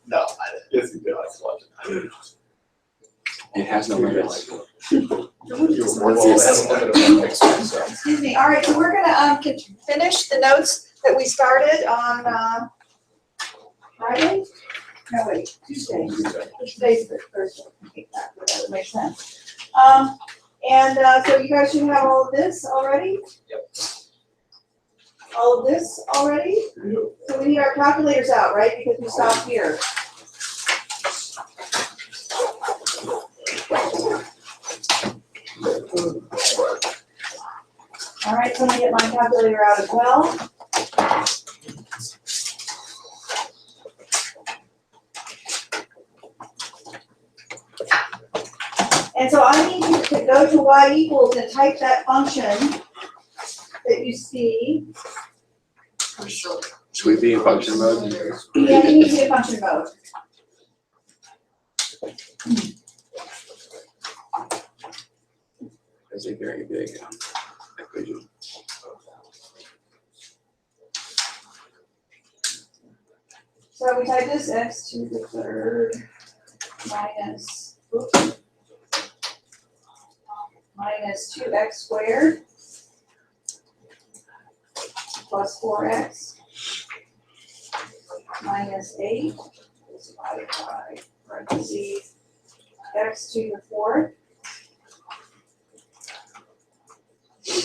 No, I didn't. Yes, you did. I was watching. It has no limits. Excuse me, all right, so we're gonna, finish the notes that we started on, Friday? No, wait, Tuesday. Today's the Thursday. That would make sense. So you guys should have all of this already? Yep. All of this already? So we need our calculators out, right? Because we stopped here. All right, so I'm gonna get my calculator out as well. And so I need you to go to y equals and type that function that you see. Should we be in function mode? Yeah, you need to be in function mode. It's a very big equation. So we type this x to the third minus, oops, minus 2x squared plus 4x minus 8 is divided by parentheses x to the fourth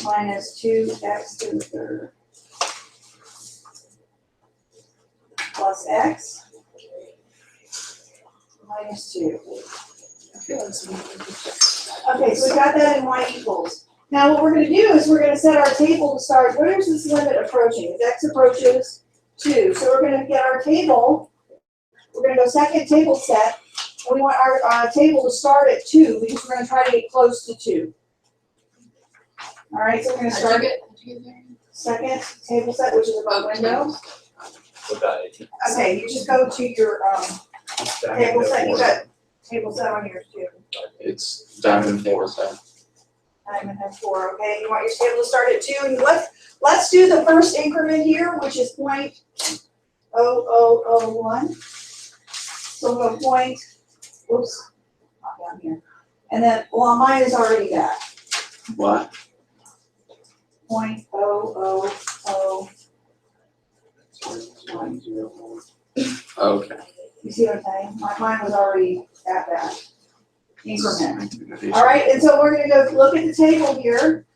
minus 2x to the third plus x minus 2. Okay, so we got that in y equals. Now what we're going to do is we're going to set our table to start. Where is this limit approaching? As x approaches 2. So we're going to get our table. We're going to go second table set. And we want our table to start at 2 because we're going to try to get close to 2. All right, so we're going to start second table set, which is above window. Okay, you just go to your table set. You got table set on yours too. It's diamond table set. Diamond has 4. Okay, you want your table to start at 2, and let's do the first increment here, which is 0.0001. So we'll go point. Oops, not down here. And then, well, mine is already that. What? 0.0001. Okay. You see what I'm saying? Mine was already at that increment. All right, and so we're going to go look at the table here.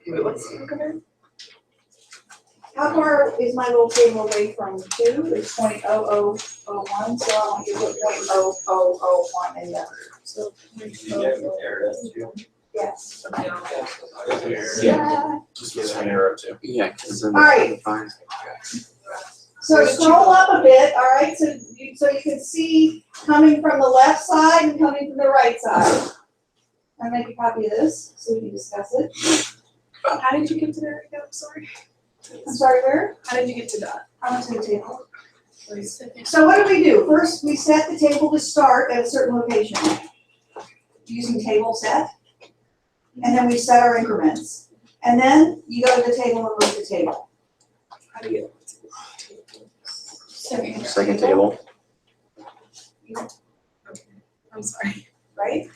What's the increment? How far is my little table away from 2? It's 0.0001, so I want you to put 0.0001 in there. So, Yes. Yeah. Just get an arrow too. Yeah, because then All right. fine. So scroll up a bit, all right, so you can see coming from the left side and coming from the right side. I'll make a copy of this so we can discuss it. how did you get to there again? I'm sorry. I'm sorry, where? How did you get to that? I went to the table. So what do we do? First, we set the table to start at a certain location using table set. And then we set our increments. And then you go to the table and move the table. How do you get Second table. I'm sorry. Right?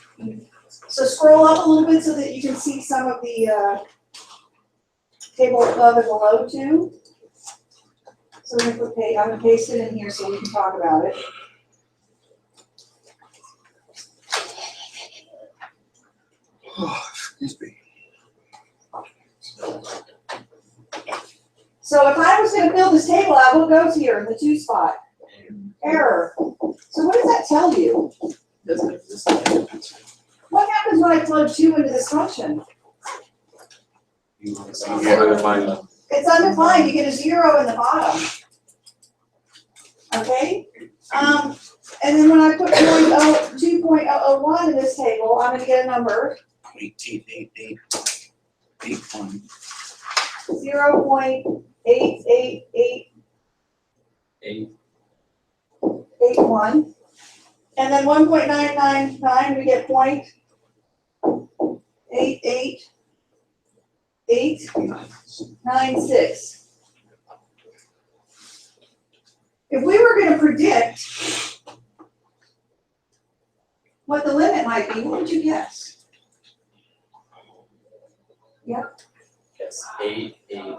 So scroll up a little bit so that you can see some of the table above and below too. So we're gonna I'm gonna paste it in here so we can talk about it. Excuse me. So if I was gonna fill this table out, what goes here in the 2 spot? Error. So what does that tell you? What happens when I plug 2 into this function? It's undefined. It's undefined, you get a 0 in the bottom. Okay? And then when I put 2.001 in this table, I'm gonna get a number. 188881. 0.88881. And then 1.999, we get 0.88896. If we were going to predict what the limit might be, what would you guess? Yes, 888, 9.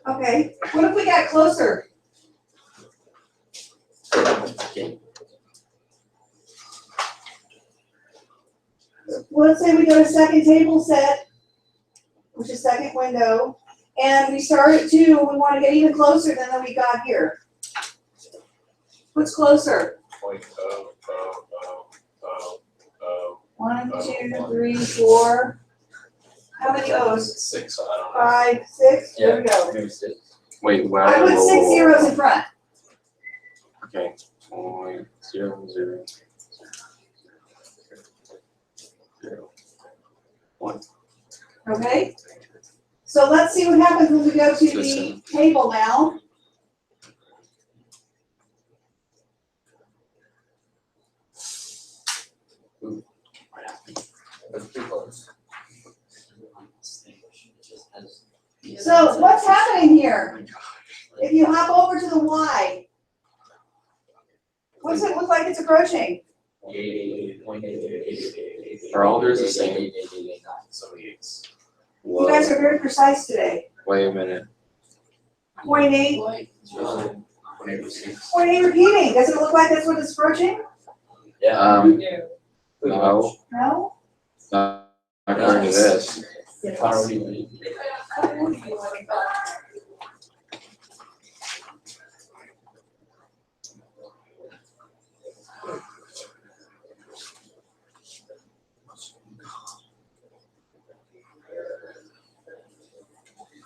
Okay, what if we got closer? Okay. Well, let's say we go to second table set, which is second window, and we start at 2, and we want to get even closer than we got here. What's closer? 1, 2, 3, 4. How many O's? 6, I don't know. 5, 6. There we go. Maybe 6. Wait, wow. I put 6 zeros in front. Okay, 0.00. Okay? So let's see what happens when we go to the table now. That's pretty close. So what's happening here? If you hop over to the Y, what's it look like it's approaching? 888.888. Are all theirs the same? 888.889. So many 8s. You guys are very precise today. Wait a minute. 0.8, 0.8 repeating. Does it look like that's what it's approaching? Yeah. No, No? not according to this. Already.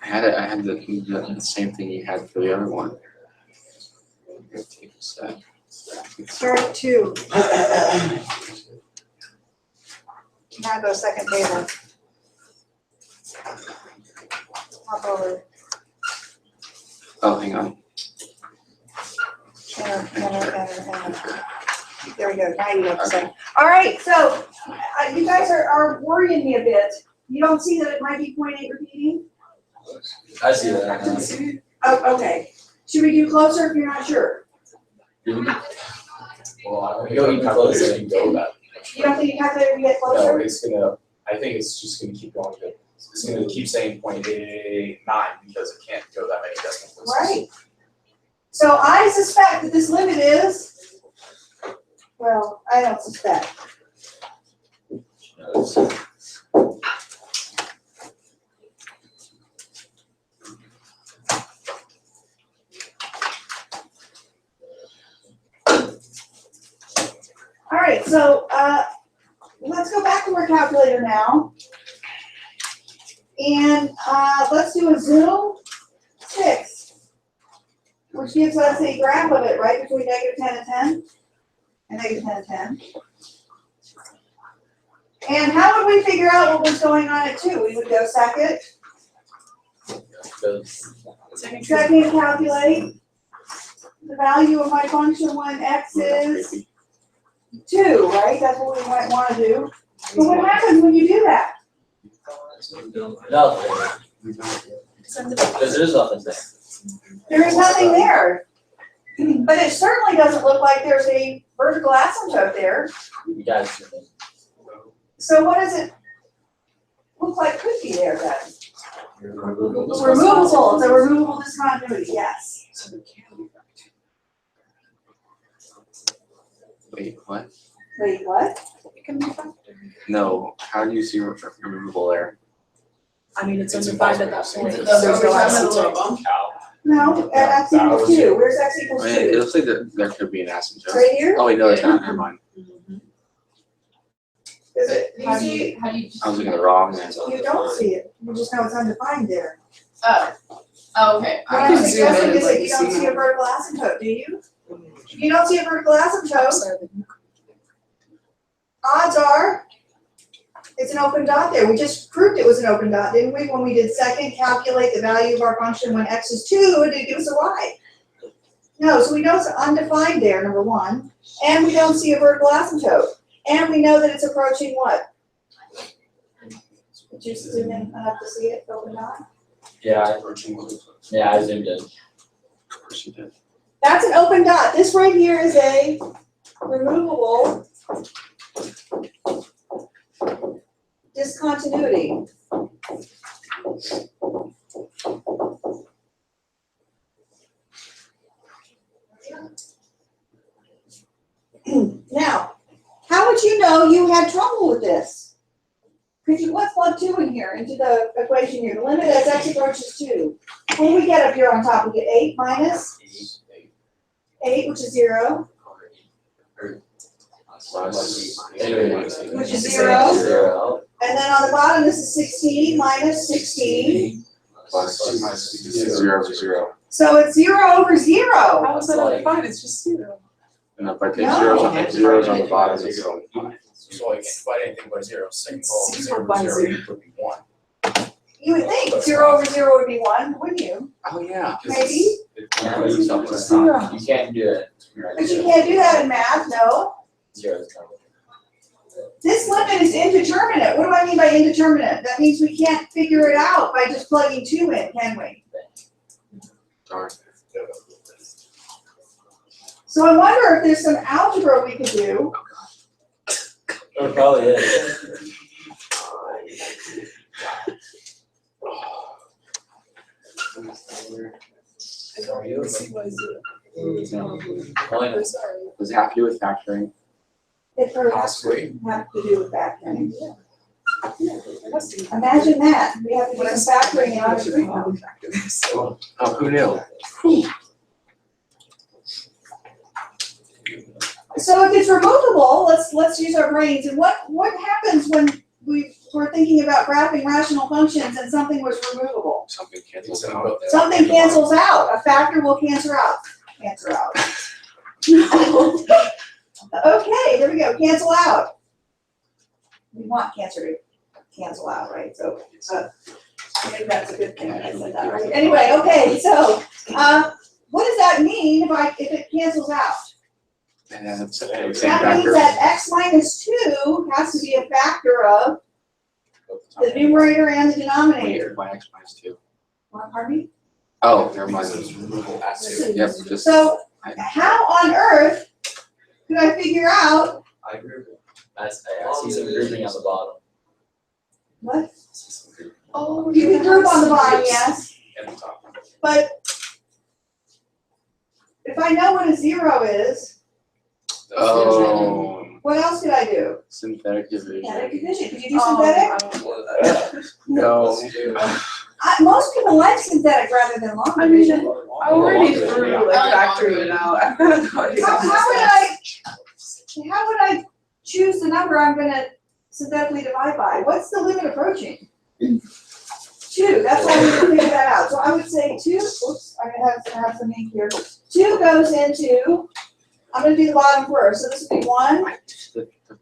I had the same thing you had for the other one. Take a sec. Start at 2. Now go second table. Hop over. Oh, hang on. Enter. There we go. Now you have to say. All right, so you guys are worrying me a bit. You don't see that it might be 0.8 repeating? I see that. Oh, okay. Should we do closer if you're not sure? Well, I I don't don't know. think it's gonna go that. You don't think you have to get No, closer? it's gonna, I think it's just gonna keep going, but it's gonna keep saying 0.889 because it can't go that many decimal places. Right. So I suspect that this limit is, well, I don't suspect. All right, so let's go back to our calculator now. And let's do a zoom 6, which gives us a graph of it, right, between -10 and 10, and -10 and 10. And how would we figure out what was going on at 2? We would go second, second calculate the value of my function when x is 2, right? That's what we might want to do. But what happens when you do that? Nothing. Because there's nothing there. There is nothing there. But it certainly doesn't look like there's a vertical asymptote there. You guys should know. So what does it look like could be there then? Removable. It's removable, it's a removable discontinuity, yes. Wait, what? Wait, what? It can be factored. No, how do you see removable there? I mean, it's It's undefined at that impossible. point. It's- There's no asymptote. No, x equals 2. Where's x equals I mean, it 2? looks like there could be an asymptote. Right here? Oh wait, no, it's not, never mind. Is it, do How you do see? you, how do you? I was looking at the wrong one. You don't see it. You just know it's undefined there. Oh, okay. What I'm suggesting is that you don't see a vertical asymptote, do you? If you don't see a vertical asymptote, odds are It's an open dot there. We just proved it was an open dot, didn't we? When we did second, calculate the value of our function when x is 2, it did give us a y. No, so we know it's undefined there, number one. And we don't see a vertical asymptote. And we know that it's approaching what? Did you zoom in enough to see it, open dot? Yeah, I zoomed in. Of course you did. That's an open dot. This right here is a removable discontinuity. Now, how would you know you had trouble with this? Could you, let's plug 2 in here into the equation here. The limit as x approaches 2. What do we get up here on top? We get 8 minus 8, which is 0. Which is 0. 0. And then on the bottom, this is 16 minus 16. Plus 0 to 0. So it's 0 over 0. How is that undefined? It's just 0. And if I take No. zeros on the bottom, it's going So I can't divide anything by 0, second ball, 0 0 by over 0 0. would be 1. You would think 0 over 0 would be 1, wouldn't you? Oh, yeah. Maybe. Yeah, but you can't do it. But you can't do that in math, no. 0 is coming. This limit is indeterminate. What do I mean by indeterminate? That means we can't figure it out by just plugging 2 in, can we? Darn. So I wonder if there's some algebra we could do. It probably is. I don't even see why 0. Only Sorry. Does it have to do with factoring? It perhaps Possibly. have to do with factoring. It has to be. Imagine that. We have to do some factoring in order to do Probably factor this. Oh, who knew? So if it's removable, let's use our brains. And what happens when we were thinking about graphing rational functions and something was removable? Something It's cancels in out. about that. Something cancels out. A factor will cancel out. Cancel out. Okay, there we go. Cancel out. We want cancer to cancel out, right? So I think that's a good thing. I said that right. Anyway, okay. So what does that mean if it cancels out? And then it's the same That means factor. that x minus 2 has to be a factor of the numerator and the denominator. Wait, by x minus 2. What, pardon me? Oh, never Because mind. it's removable at 2. Yep, just. So how on earth could I figure out I agree with you. I see some grouping on the bottom. what? Oh, You can group on the bottom, yes, And the top. but if I know what a 0 is, Oh, what else could I do? synthetic division. Synthetic division. Could you do synthetic? I don't know that. No. Most people like synthetic rather than long I mean, division. I already threw like factoring it out. I've got to go. How would I choose the number I'm gonna synthetically divide by? What's the limit approaching? 2, that's how we can figure that out. So I would say 2, oops, I'm gonna have some ink here. 2 goes into, I'm gonna do the bottom first. So this would be 1,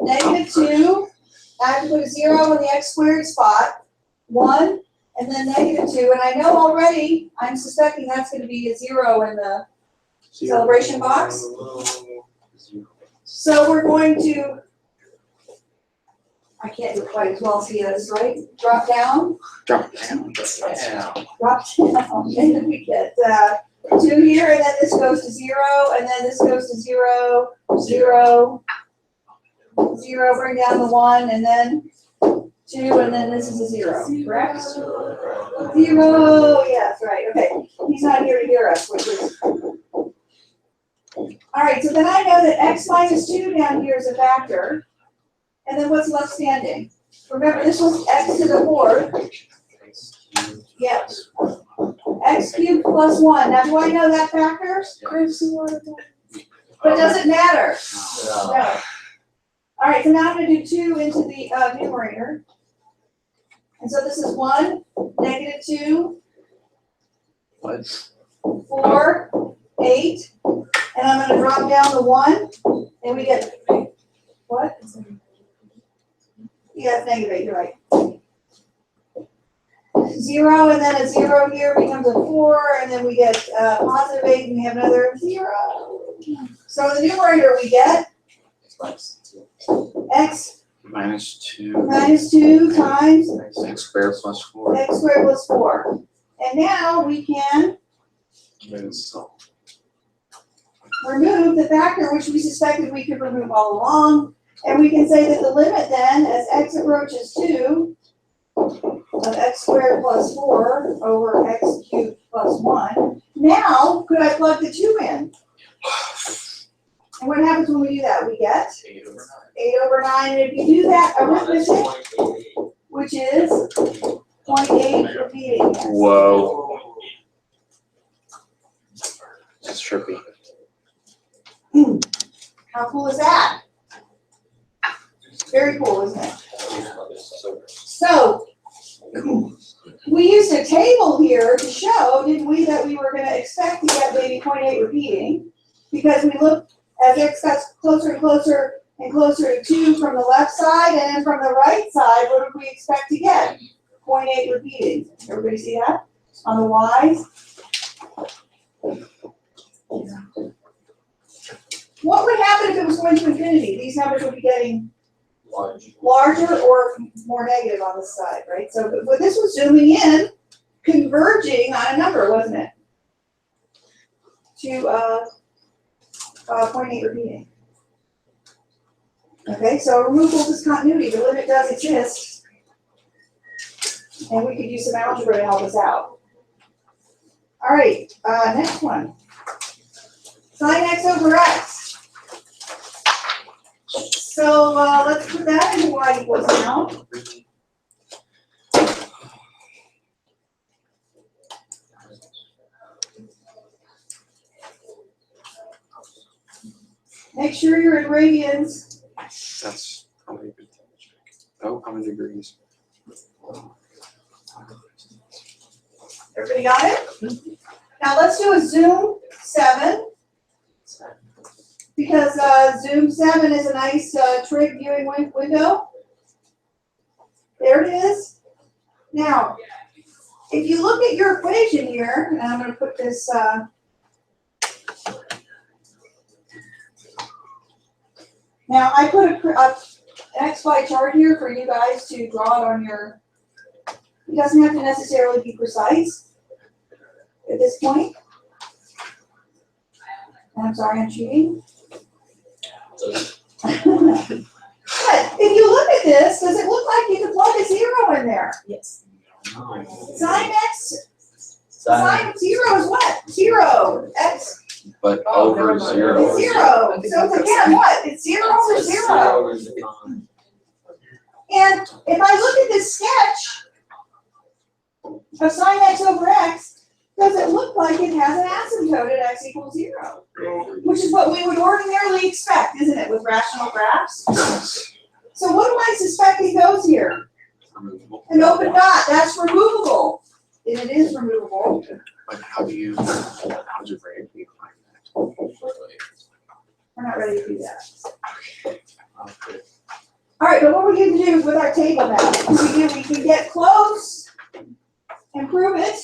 negative 2. I have to put a 0 in the x squared spot. 1, and then negative 2. And I know already, I'm suspecting that's gonna be a 0 in the celebration box. So we're going to, I can't do it quite as well, see this, right? Drop down, Drop it down. drop down, and then we get 2 here, and then this goes to 0, and then this goes to 0, 0, 0, bring down the 1, and then 2, and then this is a 0, correct? 0, yes, right, okay. He's not here to hear us, which is. All right, so then I know that x minus 2 down here is a factor. And then what's left standing? Remember, this was x to the 4th. Yes. X cubed plus 1. Now, do I know that factor? Grab some water. But does it matter? No. No. All right, so now I'm going to do 2 into the numerator. And so this is 1, negative 2, What? 4, 8. And I'm going to drop down the 1. And we get, what? Yeah, it's negative 8, you're right. 0, and then a 0 here becomes a 4, and then we get positive 8, and we have another 0. So the numerator we get x -2 -2 times x squared plus 4. x squared plus 4. And now we can remove the factor which we suspected we could remove all along. And we can say that the limit then, as x approaches 2, of x squared plus 4 over x cubed plus 1. Now, could I plug the 2 in? And what happens when we do that? We get 8/9. 8/9. And if you do that arithmetic, which is 0.8 repeating this. Whoa. That's trippy. How cool is that? Very cool, isn't it? So, we used a table here to show, didn't we, that we were gonna expect to get maybe 0.8 repeating, because we looked, as x got closer and closer and closer to 2 from the left side, and then from the right side, what did we expect to get? 0.8 repeating. Everybody see that? On the y's? What would happen if it was going to infinity? These numbers would be getting larger or more negative on this side, right? So but this was zooming in, converging on a number, wasn't it? To 0.8 repeating. Okay, so removable discontinuity, the limit does exist. And we could use some algebra to help us out. All right, next one. Sin x over x. So let's put that into y equals now. Make sure you're in radians. That's probably a good thing to check. Oh, how many degrees? Everybody got it? Now let's do a zoom 7. Because zoom 7 is a nice trig viewing window. There it is. Now, if you look at your equation here, and I'm going to put this, now I put an XY chart here for you guys to draw it on your, it doesn't have to necessarily be precise at this point. And I'm sorry, I'm cheating. But if you look at this, does it look like you could plug a 0 in there? Yes. Sin x, sin 0 is what? 0. X But Oh, over never mind. 0. is 0. So it's again, what? It's 0 over 0. And if I look at this sketch of sin x over x, does it look like it has an asymptote at x equals 0? Which is what we would ordinarily expect, isn't it, with rational graphs? So what am I suspecting goes here? An open dot, that's removable. And it is removable. But how do you algebraically find that? We're not ready to do that. All right, but what we're going to do with our table now, we can get close and prove it.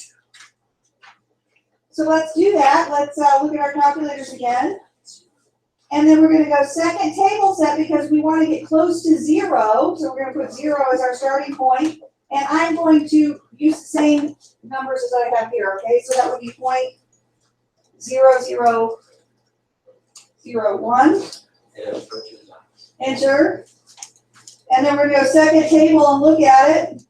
So let's do that. Let's look at our calculators again. And then we're going to go second table set because we want to get close to 0. So we're going to put 0 as our starting point. And I'm going to use the same numbers as I have here, okay? So that would be 0.0001. Enter. And then we're going to go second table and look at it.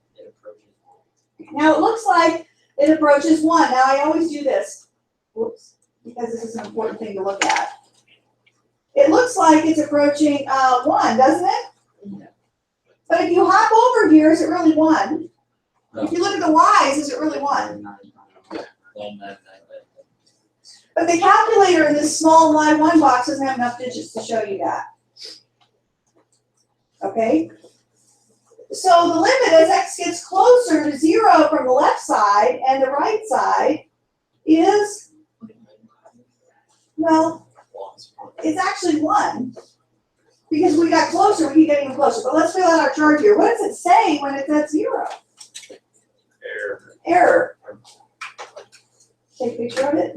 Now it looks like it approaches 1. Now I always do this. Whoops. Because this is an important thing to look at. It looks like it's approaching 1, doesn't it? But if you hop over here, is it really 1? If you look at the y's, is it really 1? But the calculator in this small line 1 box doesn't have enough digits to show you that. Okay? So the limit as x gets closer to 0 from the left side and the right side is, well, it's actually 1. Because we got closer, we keep getting closer, but let's fill out our chart here. What does it say when it's at 0? Error. Take a picture of it.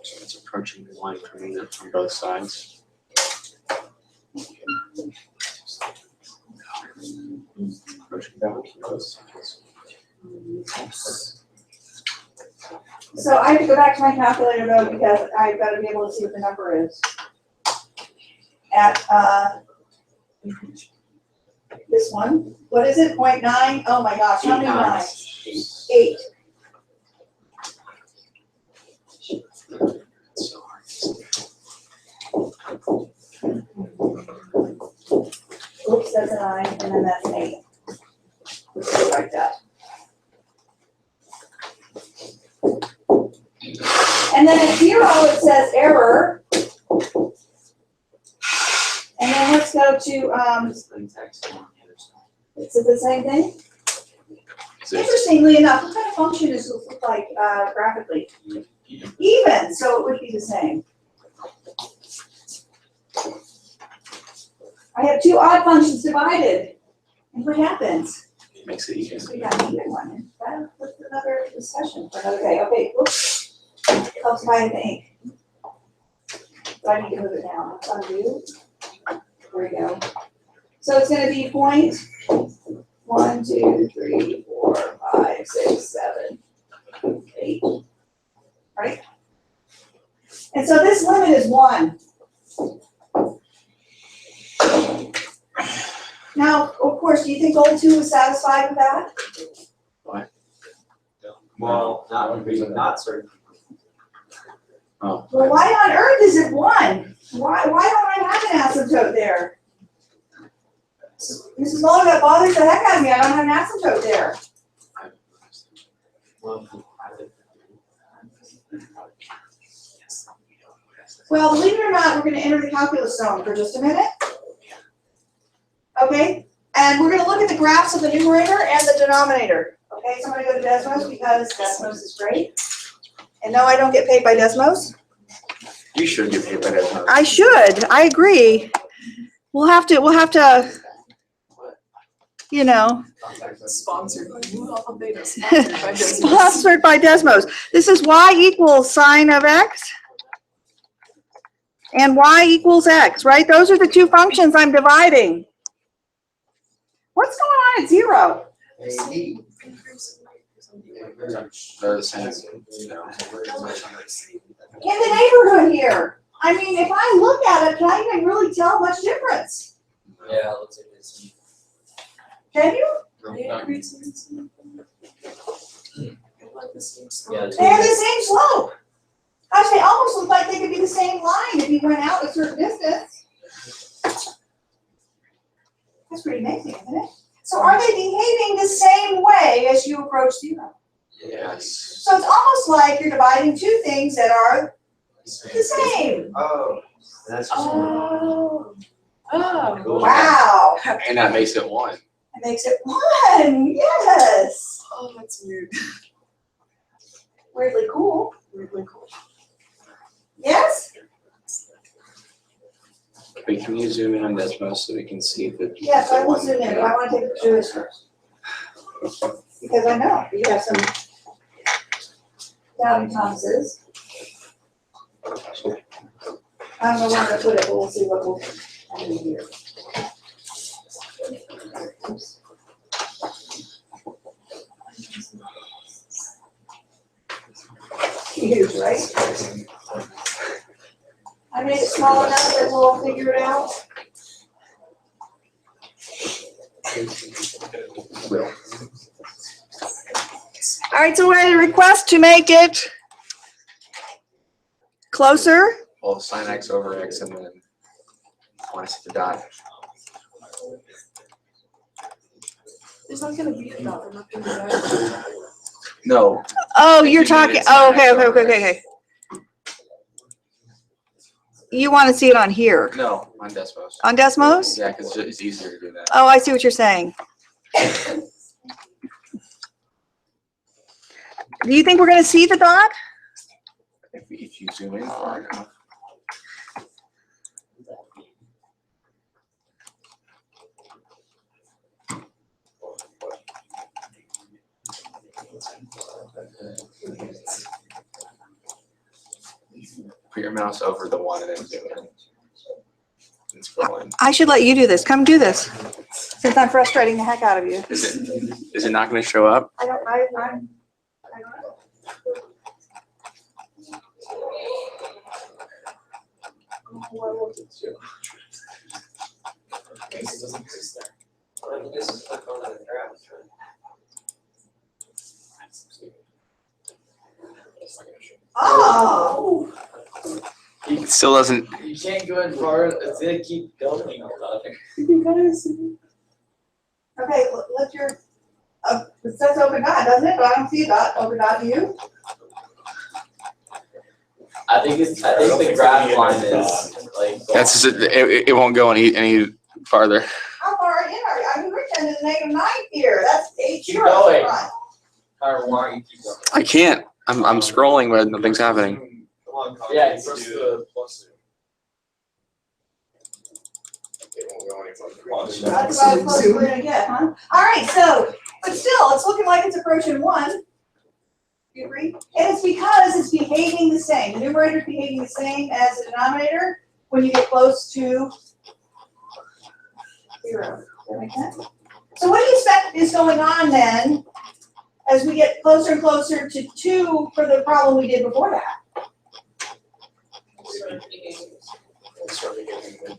So it's approaching the line from both sides. Approaching down from both sides. So I have to go back to my calculator though, because I've got to be able to see what the number is. At, this one, what is it, 0.9? Oh my gosh, how many nines? 8. So hard. Oops, that's a 9, and then that's an 8. Let's do it like that. And then at 0, it says error. And then let's go to, is it the same thing? Is it- Interestingly enough, what kind of function does this look like graphically? Even, so it would be the same. I have 2 odd functions divided. And what happens? Makes it easier. We got an even one. That's another discussion for another day. Okay, whoops. Helps my ink. So I need to move it down. Undo. There we go. So it's gonna be point 1, 2, 3, 4, 5, 6, 7, 8. Right? And so this limit is 1. Now, of course, do you think goal 2 is satisfied with that? Well, not certain. Oh, Well, why on earth is it 1? Why don't I have an asymptote there? Mrs. Muller, that bothers the heck out of me. I don't have an asymptote there. Well, believe it or not, we're gonna enter the calculus zone for just a minute. Okay, and we're gonna look at the graphs of the numerator and the denominator. Okay, so I'm gonna go to Desmos because Desmos is great. And no, I don't get paid by Desmos. you should get paid by that. I should, I agree. We'll have to, you know, Sponsored by Alpha Beta, sponsored by Desmos. sponsored by Desmos. This is y equals sine of x and y equals x, right? Those are the 2 functions I'm dividing. What's going on at 0? They're the same, you know. In the neighborhood here. I mean, if I look at it, can I even really tell much difference? Yeah, it looks like it's. Can you? Yeah, They have the same slope. Gosh, they almost look like they could be the same line if you went out a certain distance. That's pretty amazing, isn't it? So are they behaving the same way as you approach 0? Yes. So it's almost like you're dividing 2 things that are the same. Oh, that's just. Oh. Wow, And that makes it 1. it makes it 1, yes. Oh, that's weird. Weirdly cool, Weirdly cool. yes? Wait, can you zoom in on Desmos so we can see if it? Yes, I will zoom in, but I want to take a picture of this first. Because I know you have some doubting Thomases. I don't know where I'm gonna put it, but we'll see what we'll do here. Huge, right? I made it small enough that we'll figure it out. Will. All right, so we're going to request to make it closer. Well, sin x over x and then I want to see the dot. There's not gonna be a dot, they're not gonna be that. No, Oh, If you're you talking, made it oh, sin okay, x okay, over okay, okay, x. okay. You want to see it on here, no, on Desmos. on Desmos? Yeah, because it's easier to do that. Oh, I see what you're saying. Do you think we're going to see the dot? If you zoom in far enough. Put your mouse over the one and then zoom in. And scroll in. I should let you do this. Come do this. Since I'm frustrating the heck out of you. Is it not gonna show up? I don't know. This doesn't exist there. Well, you just click on the arrow, right? It's not gonna show. Oh. It still doesn't. You can't go in far, it's gonna keep going about it. Okay, let your, it says open dot, doesn't it? But I don't see a dot, open dot, do you? I think the graph line is like. That's just, it won't go any farther. How far in are you? I mean, we're down to the -9 here. That's 8 Keep zeros going. in front. Or why don't you keep going? I can't. I'm scrolling, but nothing's happening. Come on, Colin, Yeah, press it's the plus. It won't go any further. That's about as close as we're gonna get, huh? All right, so, but still, it's looking like it's approaching 1. Do you agree? And it's because it's behaving the same. The numerator is behaving the same as the denominator when you get close to 0. Does that make sense? So what do you expect is going on then as we get closer and closer to 2 for the problem we did before that? Start beginning with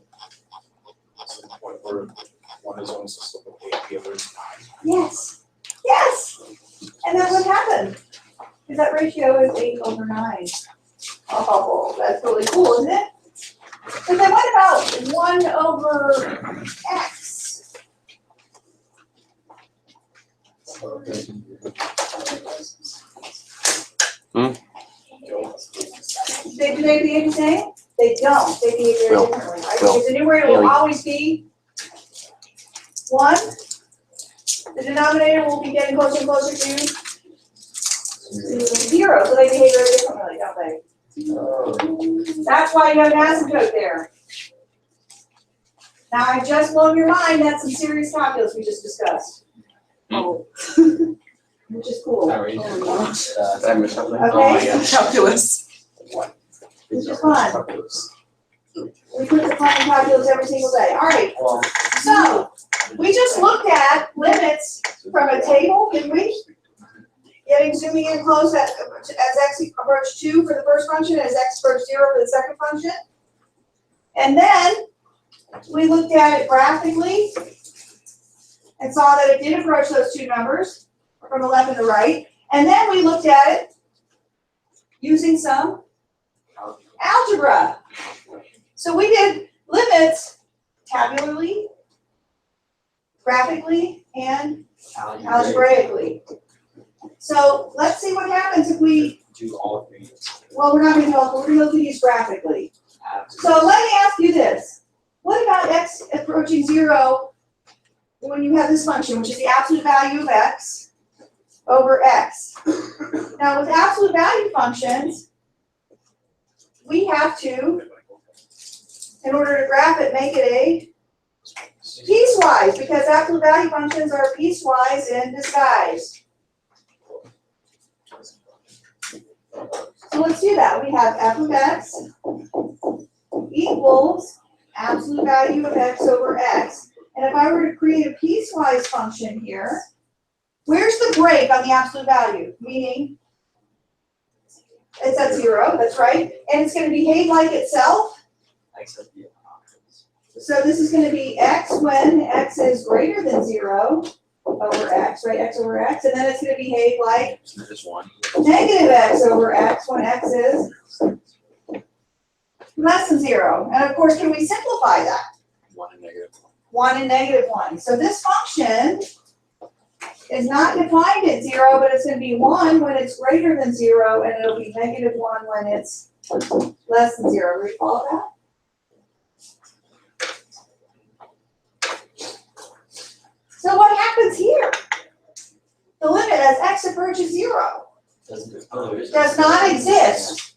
some point where one is almost a slip of 8, the other is 9. Yes, yes. And that's what happened. Because that ratio is 8/9. Oh, that's really cool, isn't it? So then what about 1/x? Do they behave the same? They don't. They behave very differently, right? Because the numerator will always be 1. The denominator will be getting closer and closer to 0, so they behave very differently, don't they? That's why you have an asymptote there. Now, I just blown your mind, that's some serious calculus we just discussed. Oh. Which is cool. Sorry. Did I miss something? Okay, Calculus. which is fun. We put the fun in calculus every single day. All right, Well, so we just looked at limits from a table, didn't we? Zooming in close as x approached 2 for the first function, as x approached 0 for the second function. And then we looked at it graphically and saw that it did approach those 2 numbers from the left and the right. And then we looked at it using some algebra. So we did limits tabularly, graphically, and algebraically. So let's see what happens if we, do all three. well, we're not going to do all, we're going to look at these graphically. So let me ask you this. What about x approaching 0 when you have this function, which is the absolute value of x over x? Now with absolute value functions, we have to, in order to graph it, make it a piecewise, because absolute value functions are piecewise in disguise. So let's do that. We have f of x equals absolute value of x over x. And if I were to create a piecewise function here, where's the break on the absolute value? Meaning, it's at 0, that's right. And it's going to behave like itself. Except the options. So this is going to be x when x is greater than 0 over x, right? X over x. And then it's going to behave like There's one. negative x over x when x is less than 0. And of course, can we simplify that? 1 and negative 1 and negative 1. So this function is not defined at 0, but it's going to be 1 when it's greater than 0, and it'll be negative 1 when it's less than 0. Recall that? So what happens here? The limit as x approaches 0 does not exist.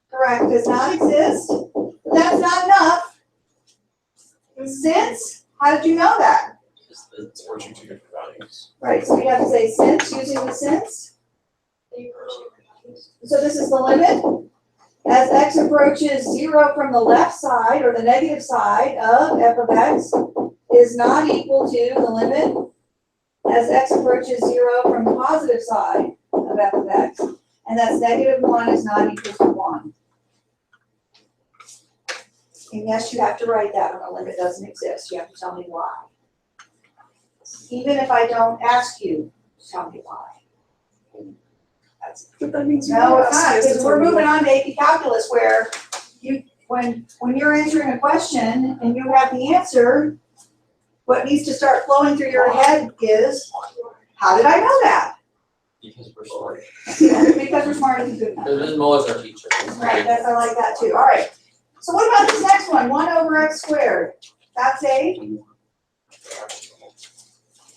Correct, does not exist. That's not enough. Since, how did you know that? It's approaching two different values. Right, so we have to say since, using the since. So this is the limit. As x approaches 0 from the left side or the negative side of f of x is not equal to the limit as x approaches 0 from the positive side of f of x. And that's -1 is not equal to 1. And yes, you have to write that when a limit doesn't exist. You have to tell me why. Even if I don't ask you, tell me why. But that means you No, are it's not, asking us to because we're tell me moving on to AP Calculus where when you're answering a question and you have the answer, what needs to start flowing through your head is, how did I know that? Because we're smart. Because we're smarter than good enough. Because Ms. Muller's our teacher. Right, I like that too, all right. So what about this next one, 1/x²? That's a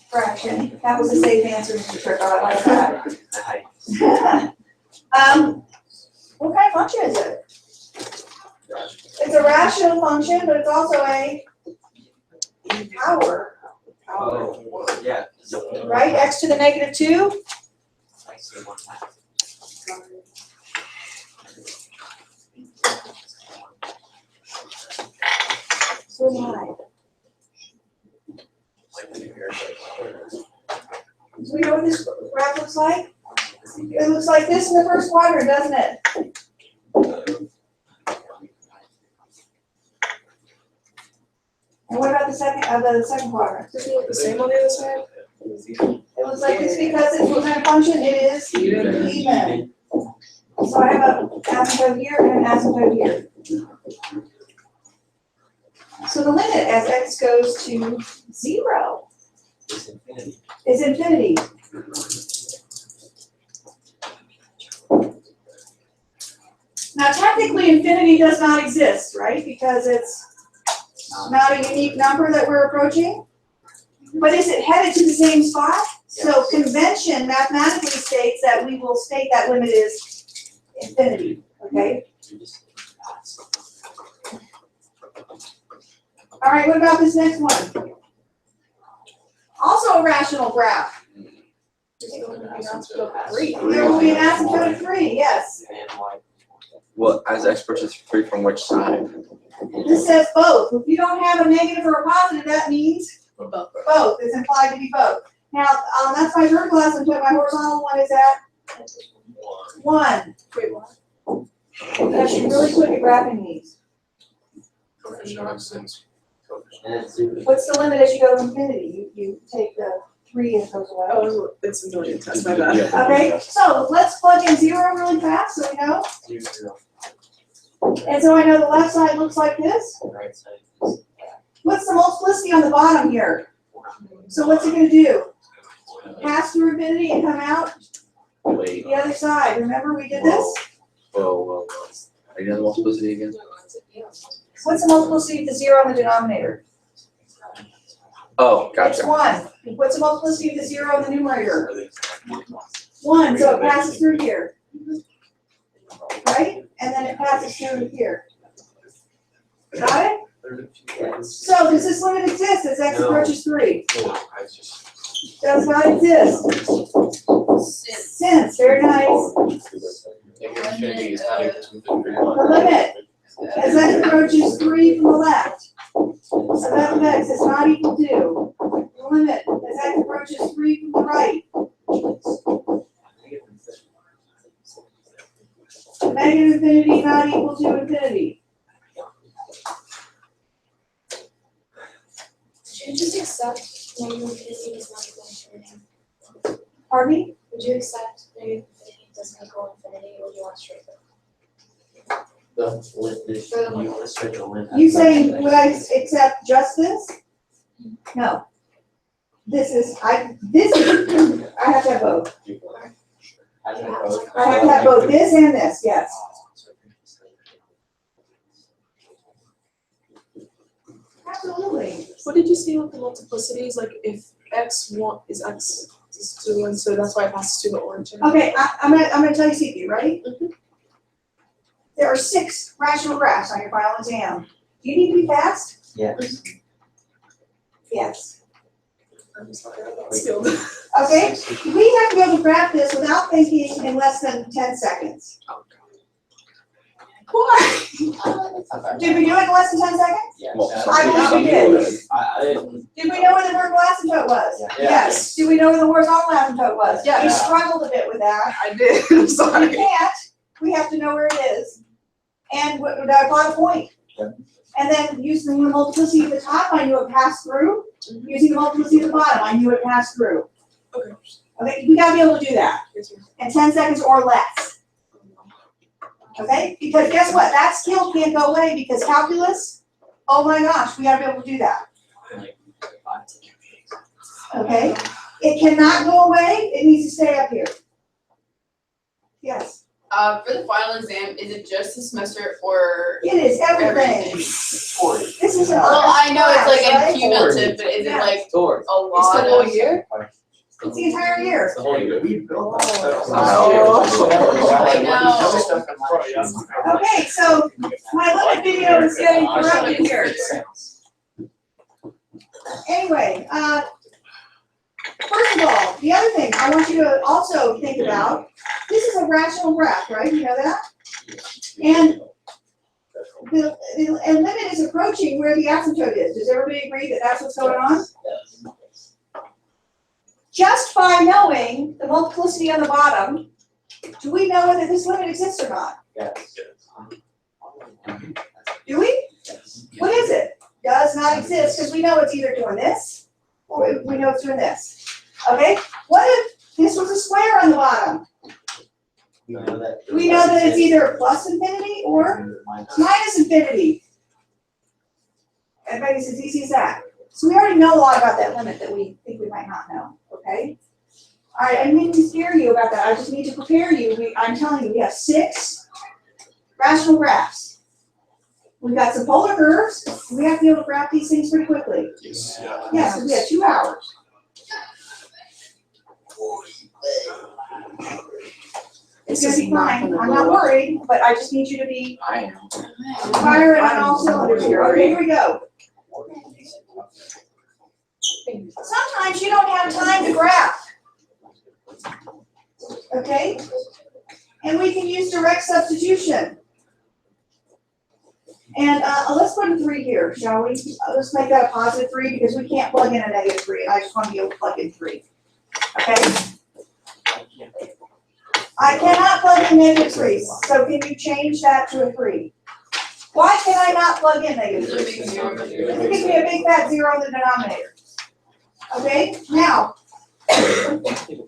fraction. That was a safe answer, Mr. Tripp, I like that. What kind of function is it? It's a rational function, but it's also a power, Oh, yeah. right? X to the -2. I see one time. So high. Do we know what this graph looks like? It looks like this in the first quadrant, doesn't it? And what about the second quadrant? Does it look the same on the other side? It looks like this because it's what kind of function it is even. So I have an asymptote here and an asymptote here. So the limit as x goes to 0 It's infinity. is infinity. Now technically infinity does not exist, right? Because it's not a unique number that we're approaching. But is it headed to the same spot? So convention mathematically states that we will state that limit is infinity, okay? All right, what about this next one? Also a rational graph. There will be an asymptote of 3, yes. And why? Well, as x approaches 3 from which side? This says both. If you don't have a negative or a positive, that means Both. both. It's implied to be both. Now, that's my vertical asymptote. My horizontal one is at 1. Wait, what? You have to be really quick at graphing these. Coefficient of since. And it's super. What's the limit as you go to infinity? You take the 3 and it goes away. Oh, it's a million times, my bad. Yeah. Okay, so let's plug in 0 really fast so we know. 0. And so I know the left side looks like this. Right side is What's the multiplicity on the bottom here? So what's it gonna do? Pass through infinity and come out Wait, the other side. Remember we did this? whoa. Are you on the multiplicity again? What's the multiplicity of the 0 in the denominator? Oh, It's gotcha. 1. What's the multiplicity of the 0 in the numerator? 1, so it passes through here. Right? And then it passes through here. Got it? So does this limit exist as x No. approaches 3? I just. Does not exist. Since, very nice. Infinity is not equal to infinity. The limit as x approaches 3 from the left of f of x is not equal to the limit as x approaches 3 from the right. Negative infinity not equal to infinity. Should you just accept negative infinity is not equal to infinity? Pardon me? Would you accept negative infinity doesn't equal infinity, or do you want straight line? You illustrate the limit. You saying, would I accept just this? No. I have to have both. I have to have both this and this, yes. Absolutely. What did you say with the multiplicities? Like if x1 is x is 2, and so that's why it passes through the origin. Okay, I'm gonna tell you secret, ready? There are 6 rational graphs on your final exam. Do you need to be fast? Yes. Yes. I'm sorry, I'm not skilled. Okay? We have to be able to graph this without thinking in less than 10 seconds. Why? Did we do it in less than 10 seconds? Yeah. Well, Yeah. some I people- believe some we people did. I didn't. Did we know where the word asymptote was? Yeah. Yes. Do we know where the word asymptote was? Yeah. We struggled a bit with that. I did, I'm We sorry. can't, we have to know where it is. And plot a point. Yeah. And then using the multiplicity at the top, I knew it passed through. Using the multiplicity at the bottom, I knew it passed through. Okay. Okay, we gotta be able to do that Yes, ma'am. in 10 seconds or less. Okay, because guess what, that skill can't go away because calculus, oh my gosh, we gotta be able to do that. Okay, it cannot go away, it needs to stay up here. Yes, For the final exam, is it just the semester or? it is everything. Everything. This is an Well, I know it's like class, right? a cumulative, but is it Yeah. like Doors. a lot whole of? year? It's the entire year. It's the whole year. We built Okay, so my little video is getting corrupted here. Anyway, first of all, the other thing I want you to also think about, this is a rational graph, right? You know that? And the limit is approaching where the asymptote is. Does everybody agree that that's what's going on? Just by knowing the multiplicity on the bottom, do we know whether this limit exists or not? Yes. Do we? What is it? Does not exist, because we know it's either doing this, or we know it's doing this. Okay? What if this was a square on the bottom? We know that. We know that it's either plus infinity or minus infinity. Everybody's as easy as that. So we already know a lot about that limit that we think we might not know, okay? All right, I didn't mean to scare you about that. I just need to prepare you. I'm telling you, we have 6 rational graphs. We've got some polar curves. We have to be able to graph these things pretty quickly. Yes. Yes, because we have 2 hours. It's gonna be fine. I'm not worried, but I just need you to be I am. firing on all cylinders here. Okay, here we go. Sometimes you don't have time to graph. Okay? And we can use direct substitution. And let's put a 3 here, shall we? Let's make that a positive 3 because we can't plug in a negative 3. I just want to be able to plug in 3. Okay? I cannot plug in negative 3. So can you change that to a 3? Why can I not plug in negative 3? It gives me a big fat 0 in the denominator. Okay, now,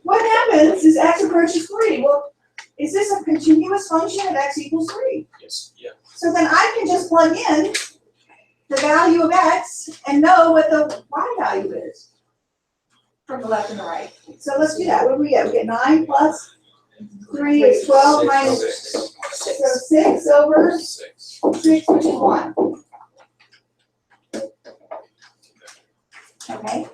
what happens is x approaches 3. Well, is this a continuous function of x equals 3? Yes, yeah. So then I can just plug in the value of x and know what the y value is from the left and the right. So let's do that. What do we get? We get 9 plus 3 is 12 minus, so 6 over 6, which is 1. Okay?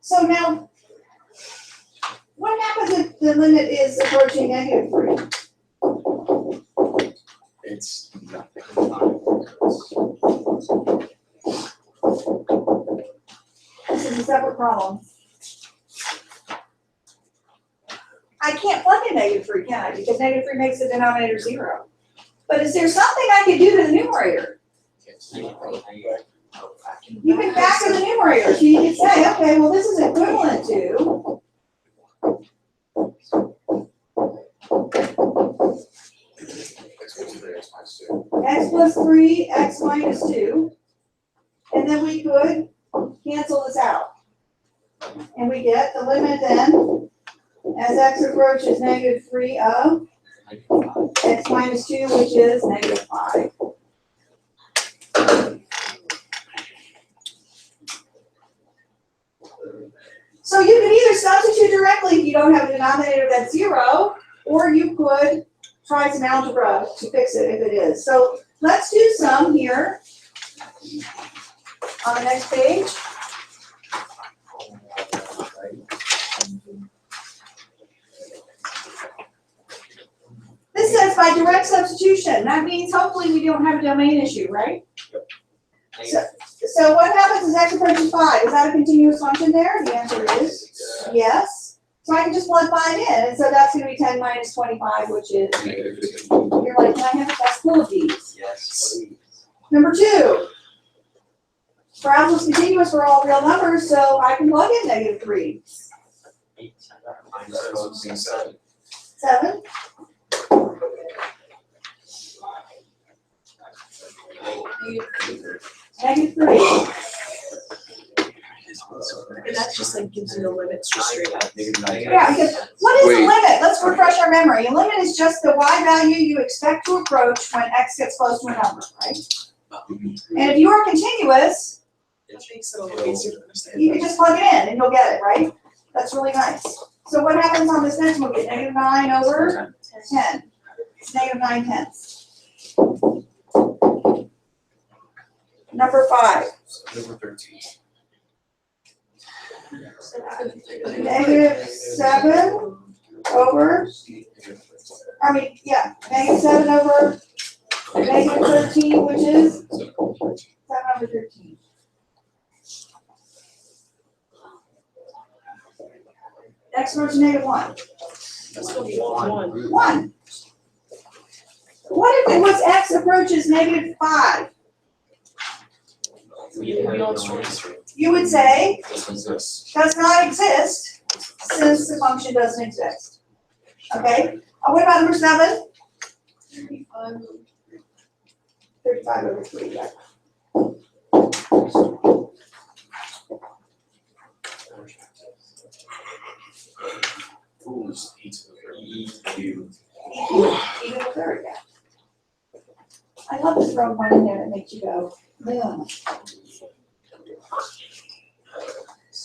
So now, what happens if the limit is approaching negative 3? It's nothing. This is a separate problem. I can't plug in negative 3, can I? Because negative 3 makes the denominator 0. But is there something I can do to the numerator? You can factor the numerator. So you can say, okay, well, this is equivalent to x plus 3, x minus 2. And then we could cancel this out. And we get the limit then, as x approaches negative 3 of x minus 2, which is negative 5. So you could either substitute directly if you don't have a denominator that's 0, or you could try some algebra to fix it if it is. So let's do some here on the next page. This says by direct substitution. That means hopefully we don't have a domain issue, right? So what happens as x approaches 5? Is that a continuous function there? The answer is yes. So I can just plug 5 in, and so that's gonna be 10 minus 25, which is, you're like, can I have a decimal of these? Yes, please. Number 2. Parabola is continuous for all real numbers, so I can plug in -3. 8, minus 7. 7. -3. And that just like gives you the limits just straight up. Yeah, because what is Wait. a limit? Let's refresh our memory. A limit is just the y value you expect to approach when x gets close to a number, right? And if you are continuous, That makes it a little easier to understand. you can just plug it in and you'll get it, right? That's really nice. So what happens on this next one? We get -9 over 10. It's -9/10. Number 5. Number 13. -7 over, -7 over -13, which is 7 over 13. Next approach -1. That's gonna be 1. 1. What if it was x approaches -5? We don't straight. You would say Doesn't exist. does not exist since the function doesn't exist. Okay? What about number 7? 35 over 3, yeah. Who's e to the third? E, Q. Even a third, yeah. I love to throw one in there that makes you go, yeah.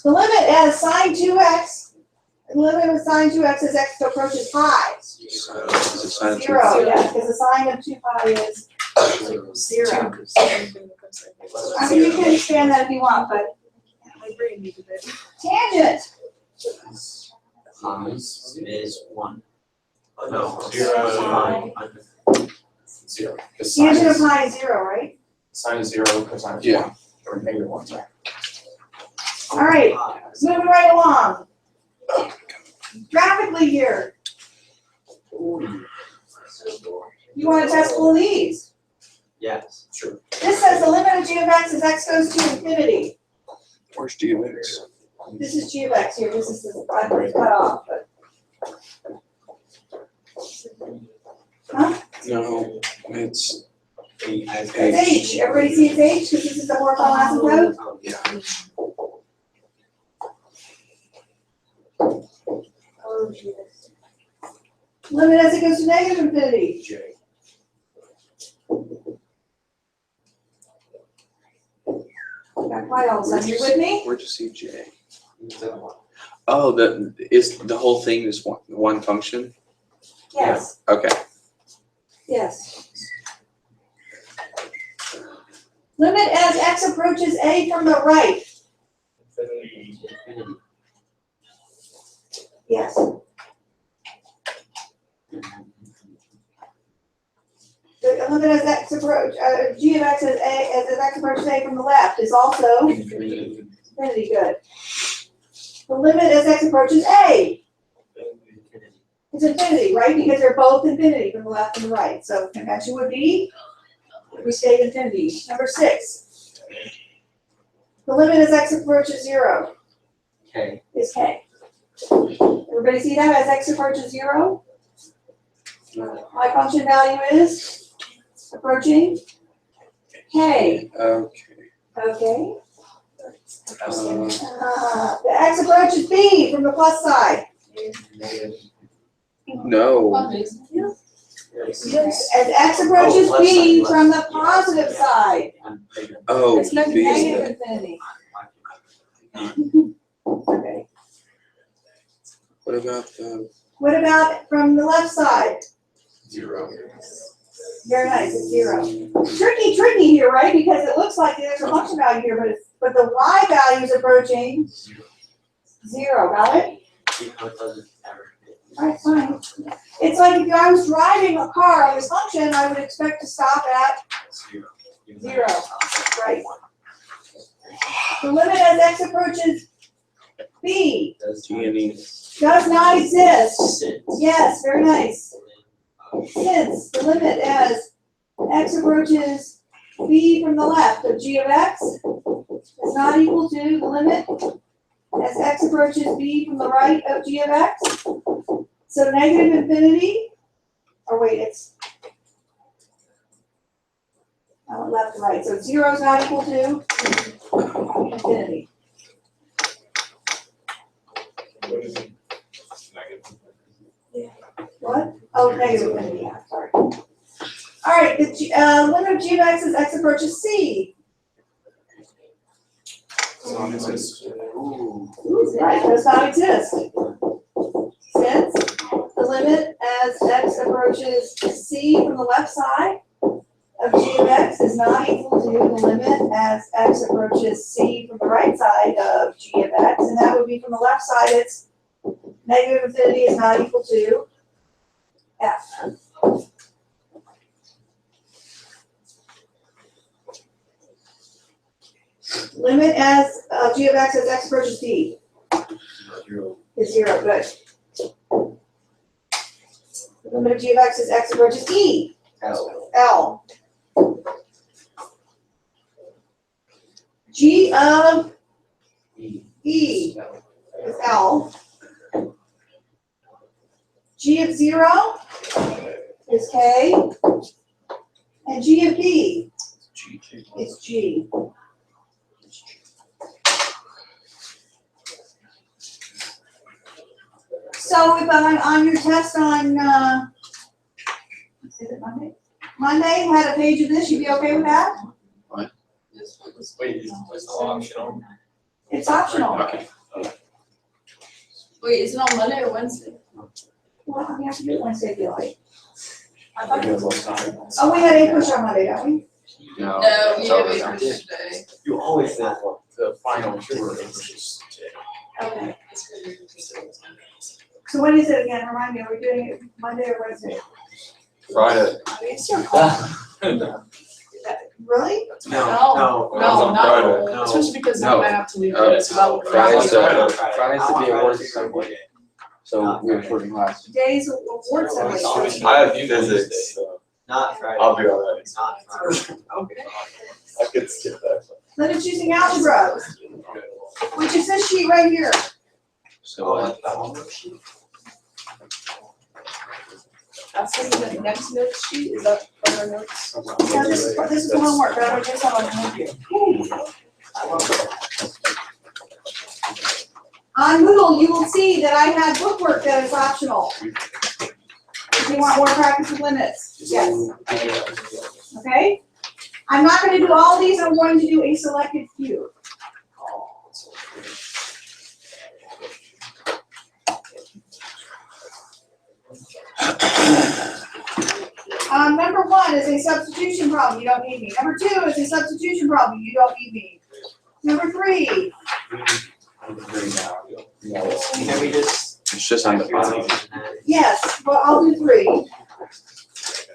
The limit as sine 2x, the limit of sine 2x as x approaches pi. 0, yeah, because the sine of 2 pi is 0. I mean, you can expand that if you want, but My brain needed it. tangent, Is 1. Oh, no. 0. 9. 0. Because sine tangent of is, pi is 0, right? sine is 0, cosine is Yeah. 1. Or -1, sorry. All right, moving right along. Graphically here, you want to test all of these. Yes. Sure. This says the limit of g of x as x goes to infinity. Where's G of X? This is g of x here, this is the, I put it cut off, but. Huh? No, it's It's h, everybody see it's h, because this is the Morrison asymptote? yeah. Limit as it goes to negative infinity. J. Got quiet all of a sudden, you with me? Where'd you see J? Oh, the whole thing is one function? Yes, Okay. yes. Limit as x approaches a from the right. Infinity. Yes. The limit as x approach, g of x as x approaches a from the left is also Infinity. infinity, good. The limit as x approaches a Infinity. is infinity, right? Because they're both infinity from the left and the right. So convention would be, we state infinity. Number 6. The limit as x approaches 0 K. is k. Everybody see that as x approaches 0? My function value is approaching k. Okay. Okay. Uh, The x approaches b from the plus side. Negative. no. Yes. As x approaches left b side, from the left. positive side. Oh, It's negative. B. Negative infinity. Okay. What about the? What about from the left side? 0. Very nice, it's 0. Tricky here, right? Because it looks like there's a function value here, but the y value is approaching 0. Got it? Even though it doesn't ever fit. Alright, fine. It's like if I was driving a car on this function, I would expect to stop at zero, right? The limit as x approaches b G and E. does not exist. Since. Yes, very nice. Since the limit as x approaches b from the left of g of x is not equal to the limit as x approaches b from the right of g of x. So negative infinity, or wait, it's, I went left to right, so 0 is not equal to infinity. What is it? Negative. What? Oh, negative infinity, yeah, sorry. All right, the limit of g of x as x approaches c. Does not exist. Right, does not exist. Since the limit as x approaches c from the left side of g of x is not equal to the limit as x approaches c from the right side of g of x, and that would be from the left side, it's negative infinity is not equal to f. Limit as g of x as x approaches d is 0, good. The limit of g of x as x approaches e, L. G of E is L. G of 0 is K. And G of B is G. So if on your test on, is it Monday? Monday had a page of this, you'd be okay with that? Wait, is it optional? It's optional. Okay. Wait, is it on Monday or Wednesday? Well, we have to do it Wednesday, if you like. I thought it was. Oh, we had a push on Monday, don't we? No. No, we it's have over a now. push today. You always say that. The final tour, which is today. Okay. So when is it again? Remind me, are we doing it Monday or Wednesday? Friday. Really? No, on not, Friday. especially because No. then I have to leave No. it, so that would. Friday's Friday. Friday's the day of work assembly, so we're working class. Days of award ceremony. I have physics. Not Friday. I'll be alright. Not Friday. Okay. I could skip that. Limits using algebra, which is this sheet right here. So, That's in the next note sheet, is that from our notes? Yeah, this is the homework, but I just have on here. On Moodle, you will see that I had bookwork that is optional. If you want more practice with limits, yes, okay? I'm not gonna do all these, I'm going to do a selected few. Number 1 is a substitution problem, you don't need me. Number 2 is a substitution problem, you don't need me. Number 3, Can we just? it's just on the bottom. yes, well, I'll do 3.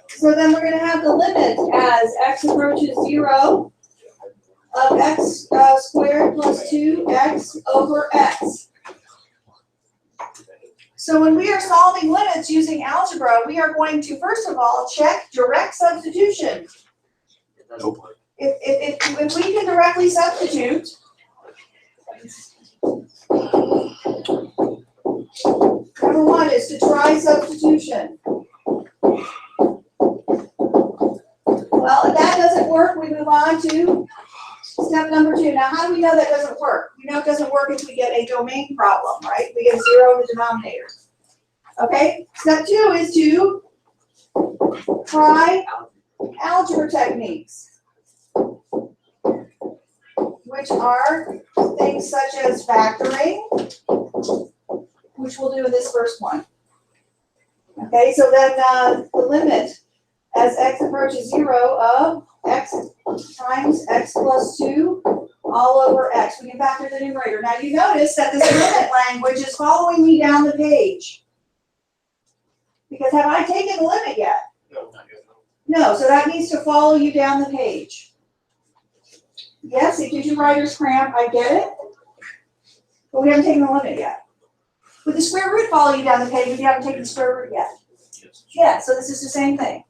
So then we're gonna have the limit as x approaches 0 of x squared plus 2x over x. So when we are solving limits using algebra, we are going to, first of all, check direct substitution. If we can directly substitute, number 1 is to try substitution. Well, if that doesn't work, we move on to step number 2. Now, how do we know that doesn't work? We know it doesn't work if we get a domain problem, right? We get 0 in the denominator. Okay, step 2 is to try algebra techniques, which are things such as factoring, which we'll do in this first one. Okay, so then the limit as x approaches 0 of x times x plus 2 all over x. We can factor the numerator. Now you notice that this limit language is following me down the page. Because have I taken the limit yet? No, not yet. No, so that needs to follow you down the page. Yes, it gives you writer's cramp, I get it. But we haven't taken the limit yet. Would the square root follow you down the page if you haven't taken the square root yet? Yes. Yeah, so this is the same thing.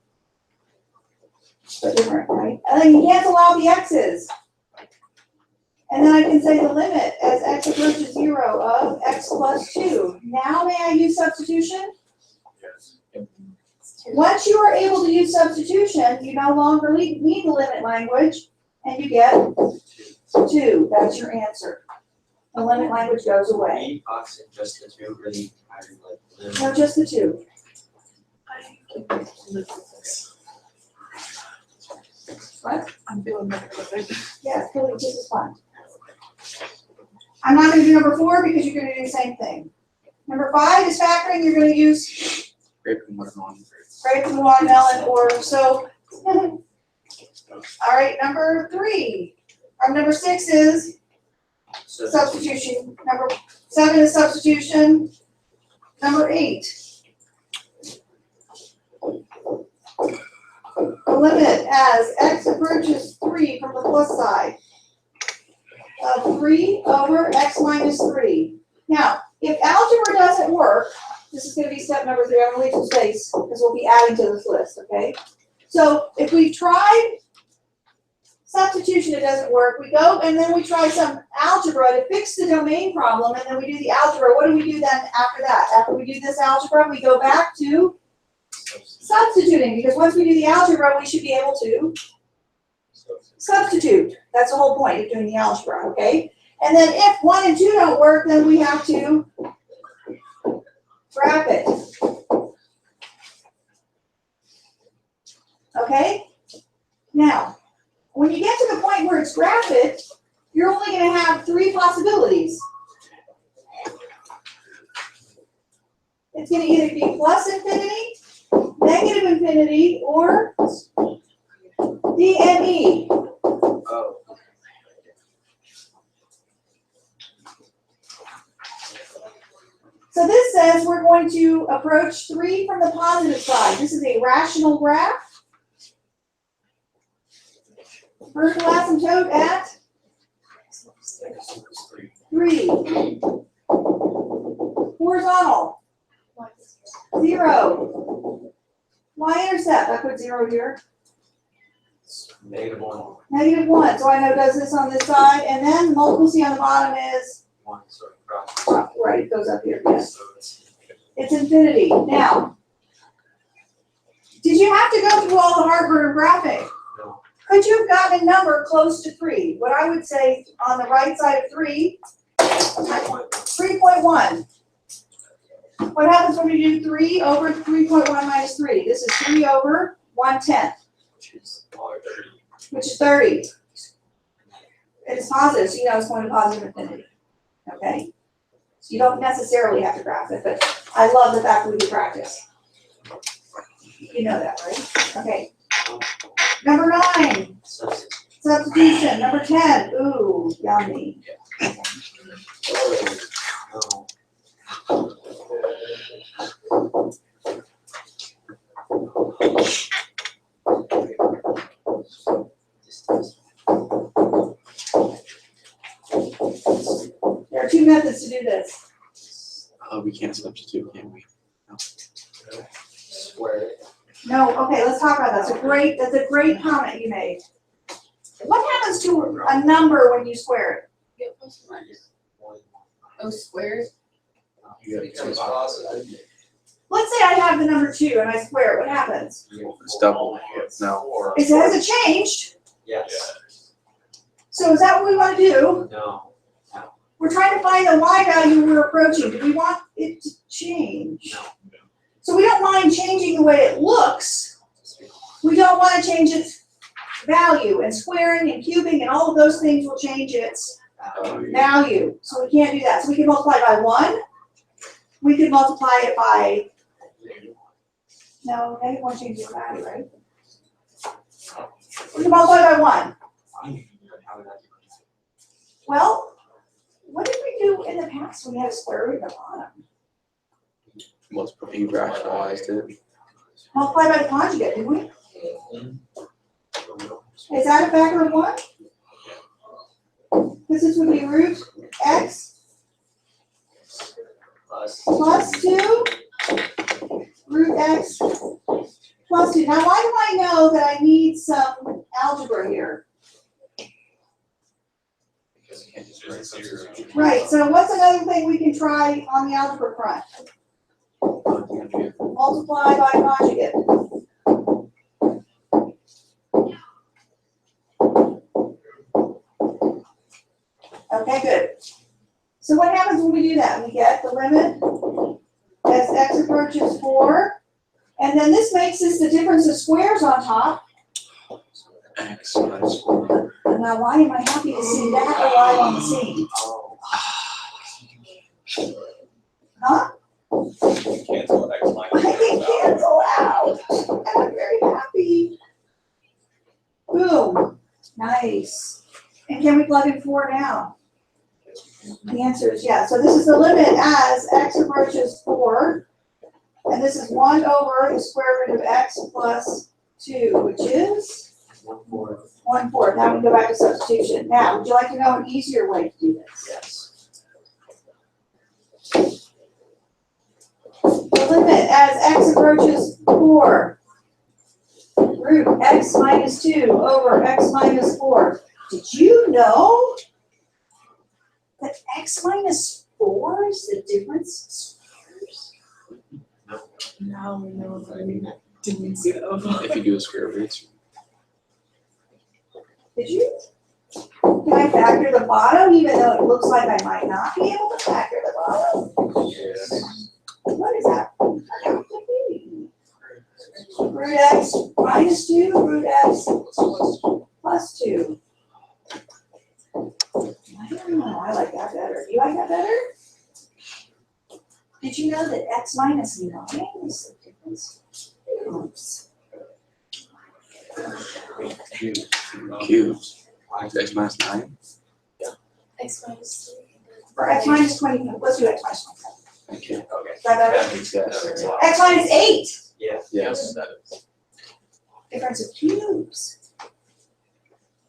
But different, right? And then you cancel out the x's. And then I can say the limit as x approaches 0 of x plus 2. Now may I use substitution? Yes. Once you are able to use substitution, you no longer need the limit language, and you get 2. That's your answer. The limit language goes away. Read box and just the two really having like. No, just the 2. I can live with this. What? I'm feeling better with it. Yeah, really, this is fun. I'm not gonna do number 4 because you're gonna do the same thing. Number 5 is factoring, you're gonna use Grape and watermelon. grape and watermelon or so. All right, number 3. Number 6 is substitution. Number 7 is substitution. Number 8. The limit as x approaches 3 from the plus side of 3 over x minus 3. Now, if algebra doesn't work, this is going to be step number 3. I'm going to leave some space because we'll be adding to this list, okay? So if we tried substitution, it doesn't work. We go and then we try some algebra to fix the domain problem, and then we do the algebra. What do we do then after that? After we do this algebra, we go back to substituting, because once we do the algebra, we should be able to substitute. That's the whole point of doing the algebra, okay? And then if 1 and 2 don't work, then we have to graph it. Okay? Now, when you get to the point where it's graph it, you're only going to have 3 possibilities. It's going to either be plus infinity, negative infinity, or DNE. Oh. So this says we're going to approach 3 from the positive side. This is a rational graph. Vertical asymptote at 3. Horizontal, 0. Y-intercept, I put 0 here. -1. Negative 1, so I know it does this on this side, and then the multiplicity on the bottom is, 1, so it crosses. right, it goes up here, yes. So it's It's infinity. Now, did you have to go through all the hardware and graphing? No. Could you have gotten a number close to 3? What I would say on the right side of 3, 3.1. What happens when we do 3 over 3.1 minus 3? This is 3 over 1/10, which is $30. which is 30. It's positive, so you know it's going to positive infinity. Okay? So you don't necessarily have to graph it, but I love the fact that we do practice. You know that, right? Okay. Number 9, substitution. Number 10, ooh, yummy. No. There are 2 methods to do this. We can't substitute, can we? Square it. No, okay, let's talk about that. That's a great comment you made. What happens to a number when you square it? Oh, squares? It's positive. Let's say I have the number 2 and I square it, what happens? It's double. No. It hasn't changed, Yes. so is that what we want to do? No. We're trying to find the y value we're approaching. Do we want it to change? No. So we don't mind changing the way it looks. We don't want to change its value, and squaring and cubing and all of those things will change its value. So we can't do that. So we can multiply by 1. We could multiply it by, no, negative 1 changes the value, right? We can multiply by 1. Well, what did we do in the past when we had a square root at the bottom? He rationalized it. Multiply by the conjugate, didn't we? Is that a factor of 1? This would be root x plus 2, root x plus 2. Now, why do I know that I need some algebra here? Because you can't just write substitution. Right, so what's another thing we can try on the algebra front? Multiply by conjugate. Okay, good. So what happens when we do that? We get the limit as x approaches 4. And then this makes this the difference of squares on top. X minus 4. And now why am I happy to see that arrive on the scene? Huh? Cancel X minus. I can cancel out. And I'm very happy. Boom. Nice. And can we plug in 4 now? The answer is yes. So this is the limit as x approaches 4. And this is 1 over the square root of x plus 2, which is 1/4. Now we go back to substitution. Now, would you like to know an easier way to do this? Yes. The limit as x approaches 4, root x minus 2 over x minus 4. Did you know that x minus 4 is the difference of squares? Now we know that we didn't go. If you do a square root, Did you? Can I factor the bottom even though it looks like I might not be able to factor the bottom? What is that? Root x minus 2, root x plus 2. I don't know, I like that better. Do you like that better? Did you know that x minus 9 is the difference? Oops. cubes. X minus 9. X minus 3. Or x minus 20, let's do x minus 20. Okay. Is that better? Yes. X minus 8, Yes. difference of cubes.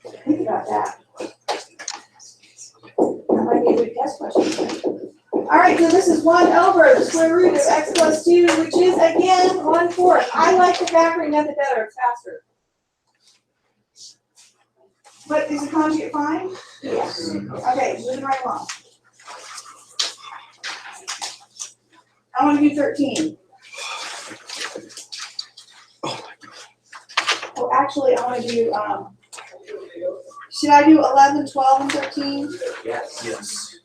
Think about that. That might be a good test question. All right, so this is 1 over the square root of x plus 2, which is again 1/4. I like the factoring method better, it's faster. But is the conjugate fine? Yes. Okay, moving right along. I want to do 13. Oh, actually, I want to do, should I do 11, 12, and 13? Yes. Yes.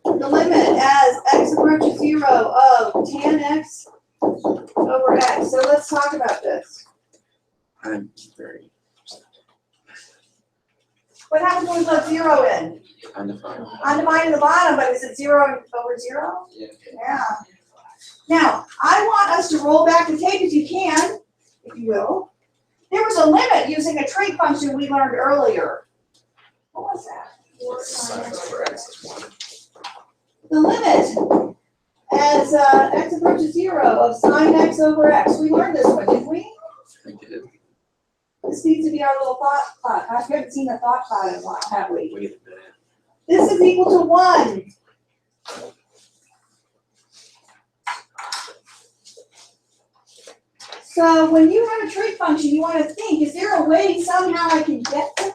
The limit as x approaches 0 of tan x over x. So let's talk about this. I'm very What happens when we put 0 in? undefined. Undefined in the bottom, but is it 0 over 0? Yeah. Yeah. Now, I want us to roll back the tape if you can, if you will. There was a limit using a trig function we learned earlier. What was that? Sin over x is 1. The limit as x approaches 0 of sine x over x. We learned this one, didn't we? I did. This needs to be our little thought cloud. I haven't seen a thought cloud in a while, have we? Wait a minute. This is equal to 1. So when you run a trig function, you want to think, is there a way somehow I can get to that?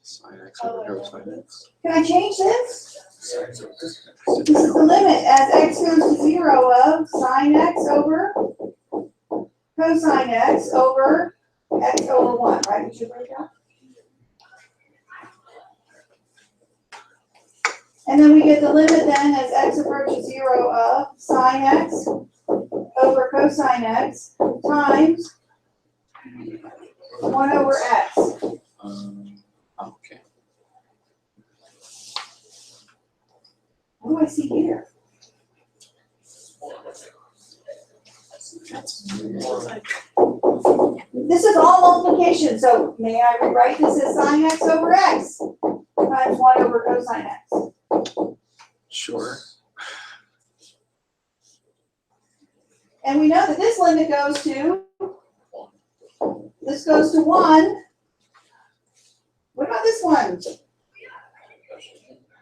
Sin x over cosine x. Can I change this? Sin over This is the limit as x goes to 0 of sine x over cosine x over x over 1, right? Would you break out? And then we get the limit then as x approaches 0 of sine x over cosine x times 1 over x. Okay. What do I see here? This is all multiplication, so may I rewrite this as sine x over x? times 1 over cosine x. Sure. And we know that this limit goes to, this goes to 1. What about this one?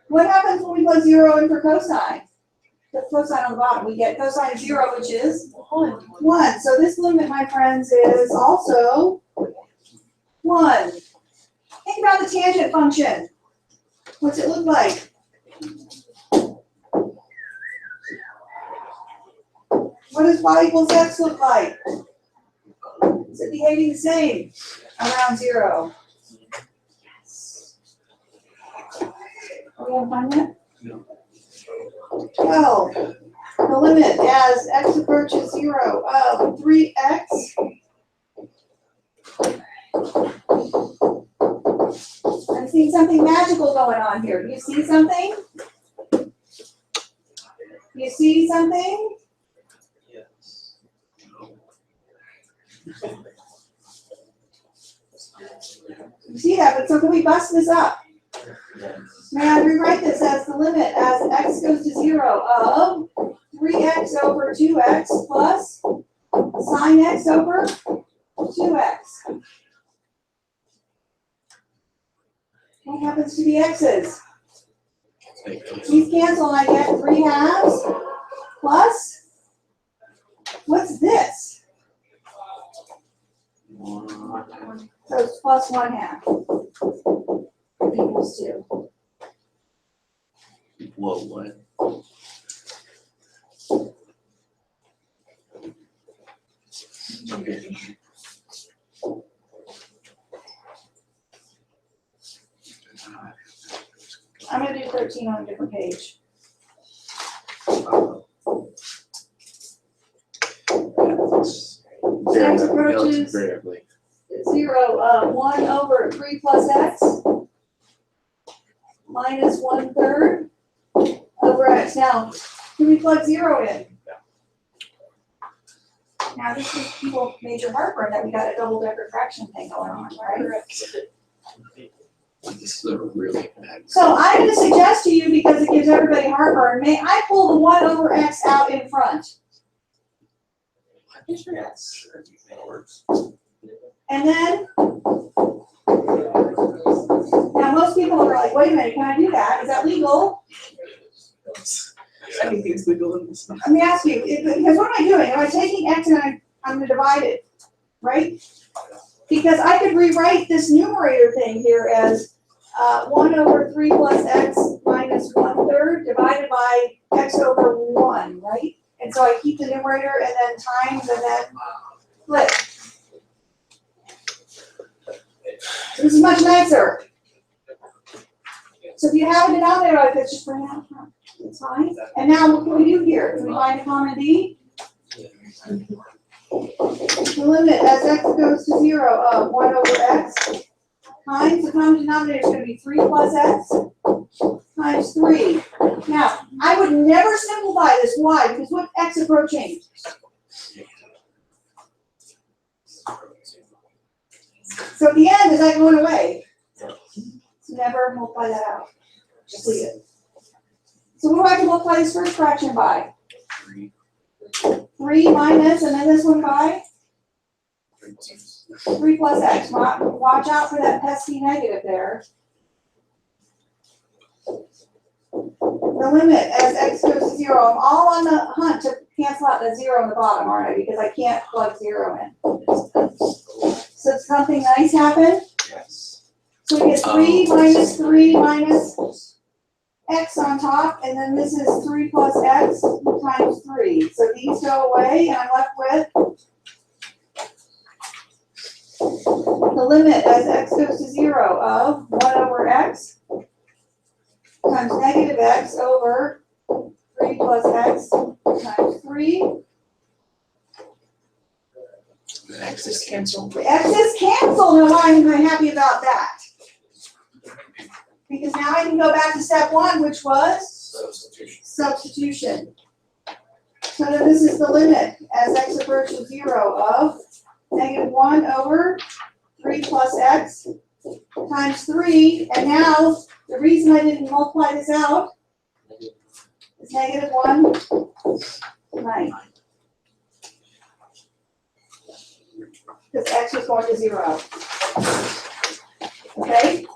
What happens when we put 0 in for cosine? The cosine on the bottom, we get cosine of 0, which is 1. So this limit, my friends, is also 1. Think about the tangent function. What's it look like? What does y equals x look like? Is it behaving the same around 0? Are we gonna find that? No. 12. The limit as x approaches 0 of 3x. I'm seeing something magical going on here. Do you see something? You see something? Yes. You see that, but so can we bust this up? May I rewrite this as the limit as x goes to 0 of 3x over 2x plus sine x over 2x. What happens to the x's? These cancel and I get 3 halves plus, what's this? So it's plus 1 half equals 2. Whoa, what? Okay. I'm gonna do 13 on a different page. X approaches 0 of 1 over 3 plus x minus 1/3 over x. Now, can we plug 0 in? Now, this is people major heartburn that we got a double decker fraction thing going on, right? This is a really bad. So I'm gonna suggest to you, because it gives everybody heartburn, may I pull the 1 over x out in front? Yes, sure, that works. And then, now most people are like, wait a minute, can I do that? Is that legal? Anything's legal in this. Let me ask you, because what am I doing? Am I taking x and I'm gonna divide it, right? Because I could rewrite this numerator thing here as 1 over 3 plus x minus 1/3 divided by x over 1, right? And so I keep the numerator and then times and then flip. This is much nicer. So if you have a denominator like this, just bring it out front. It's fine. And now what can we do here? Can we find a common d? The limit as x goes to 0 of 1 over x times the common denominator is going to be 3 plus x times 3. Now, I would never simplify this. Why? Because what x approaching? So at the end, is that going away? So never multiply that out. Just leave it. So what do I have to multiply this first fraction by? 3 minus, and then this one by? 3 plus x. Watch out for that pesky negative there. The limit as x goes to 0. I'm all on the hunt to cancel out the 0 on the bottom, aren't I? Because I can't plug 0 in. So did something nice happen? Yes. So we get 3 minus 3 minus x on top, and then this is 3 plus x times 3. So these go away, and I'm left with the limit as x goes to 0 of 1 over x times negative x over 3 plus x times 3. The x is canceled. The x's cancel. Now why am I happy about that? Because now I can go back to step 1, which was substitution. So that this is the limit as x approaches 0 of negative 1 over 3 plus x times 3. And now The reason I didn't multiply this out is -1, 9. Because x is going to 0. Okay?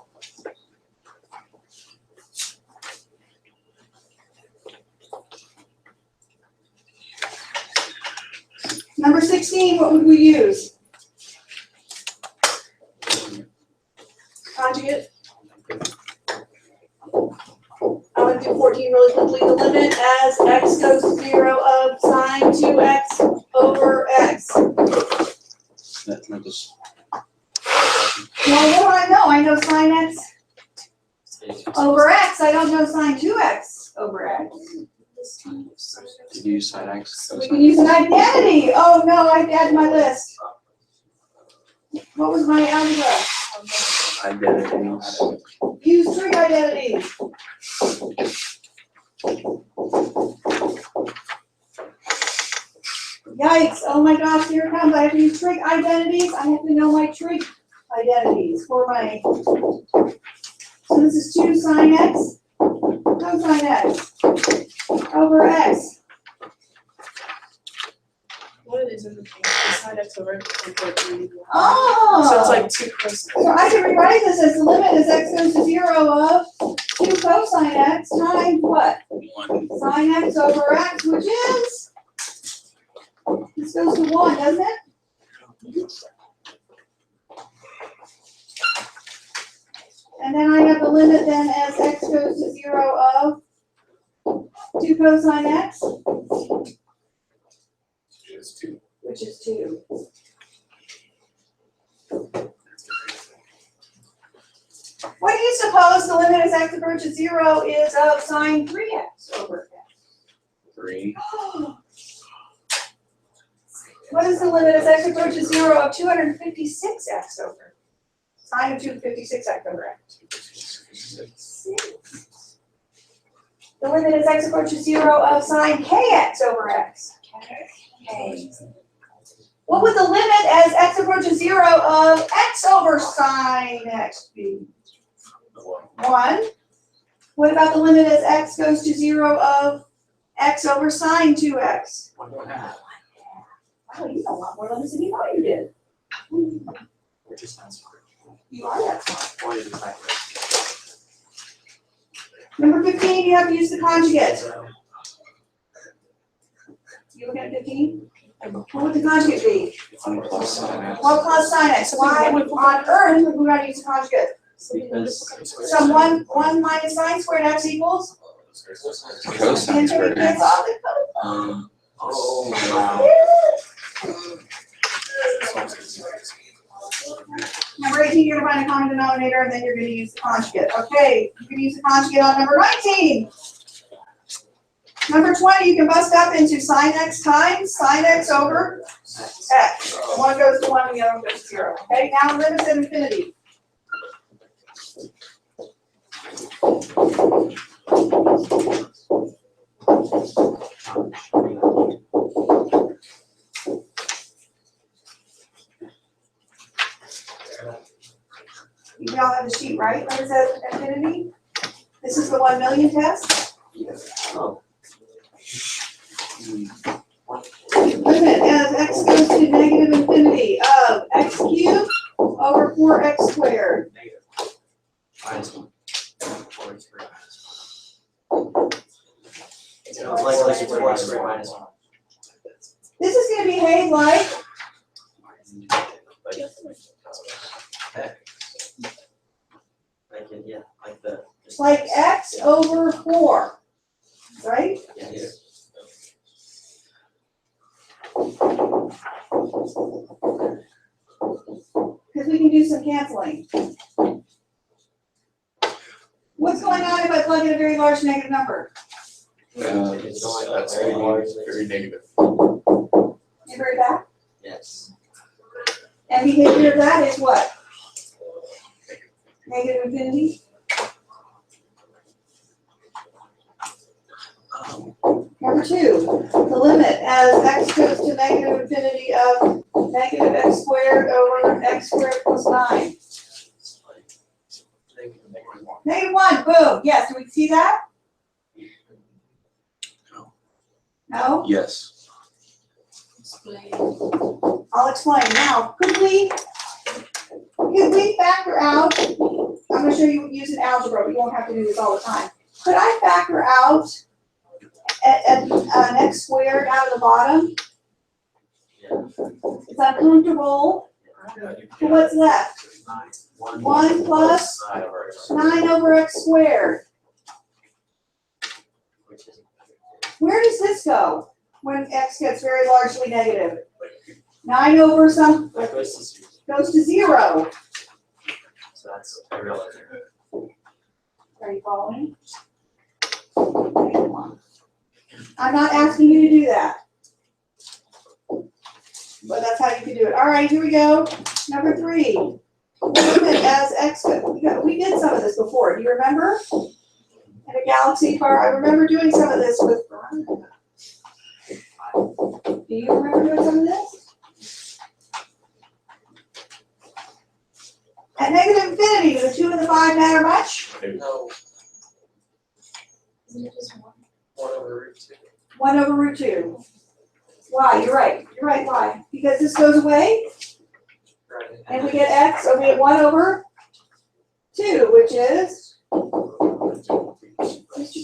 Number 16, what would we use? Conjugate. I'm gonna do 14 really quickly. The limit as x goes to 0 of sine 2x over x. That's not just. Well, what do I know? I know sine x over x. I don't know sine 2x over x. Did you use sine x? We can use an identity. Oh no, I added my list. What was my algebra? Identities. Use trig identities. Yikes, oh my gosh, here it comes. I have to use trig identities. I have to know my trig identities for my. So this is 2 sine x cosine x over x. What it is in the thing, side x over x. Oh! So it's like 2 cosine. So I can rewrite this as the limit as x goes to 0 of 2 cosine x times what? Sine x over x, which is? This goes to 1, doesn't it? And then I have the limit then as x goes to 0 of 2 cosine x, Is 2. which is 2. What do you suppose the limit as x approaches 0 is of sine 3x over x? 3. What is the limit as x approaches 0 of 256x over? Sine of 256x over x. 6. The limit as x approaches 0 of sine kx over x. K. What would the limit as x approaches 0 of x over sine x be? 1. What about the limit as x goes to 0 of x over sine 2x? 1.5. Oh, you know a lot more limits than you thought you did. We're just not smart. You are that smart. Or is it not? Number 15, you have to use the conjugate. You looking at 15? What would the conjugate be? 1 plus sine x. 1 plus sine x. Why on earth would we not use the conjugate? Because So 1 minus sine squared x equals? cosine Answer squared gets x. all the Oh, wow. Number 18, you're gonna find a common denominator, and then you're gonna use the conjugate. Okay, you can use the conjugate on number 19. Number 20, you can bust up into sine x times sine x over x. One goes to 1 and the other one goes to 0. Okay, now limits at infinity. You all have the sheet, right? Limits at infinity. This is the 1 million test. Limit as x goes to negative infinity of x cubed over 4x squared. Minus 1. Or it's 3 Like 4 squared minus 1. This is going to behave like Like, yeah, like the. like x over 4, right? Yeah. Because we can do some canceling. What's going on if I plug in a very large negative number? That's very negative. Anybody back? Yes. And behavior of that is what? Negative infinity? Number 2, the limit as x goes to negative infinity of negative x squared over x squared plus 9. Negative 1. -1, boom, yes, do we see that? No. No? Yes. explain? I'll explain. Now, could we factor out, I'm gonna show you using algebra, but you won't have to do this all the time. Could I factor out an x squared out of the bottom? Is that comfortable? So what's left? 1 plus 9 over x squared. Where does this go when x gets very largely negative? 9 over some That goes to zero. goes to 0. So that's, I realize. Are you following? I'm not asking you to do that. But that's how you can do it. All right, here we go. Number 3. Limit as x, we did some of this before. Do you remember? In a galaxy car, I remember doing some of this with. Do you remember doing some of this? At negative infinity, do the 2 and the 5 matter much? No, Isn't it just one? 1 over root 2. 1 over root 2. Why? You're right. You're right. Why? Because this goes away, Right. and we get x, or we get 1 over 2, which is Mr.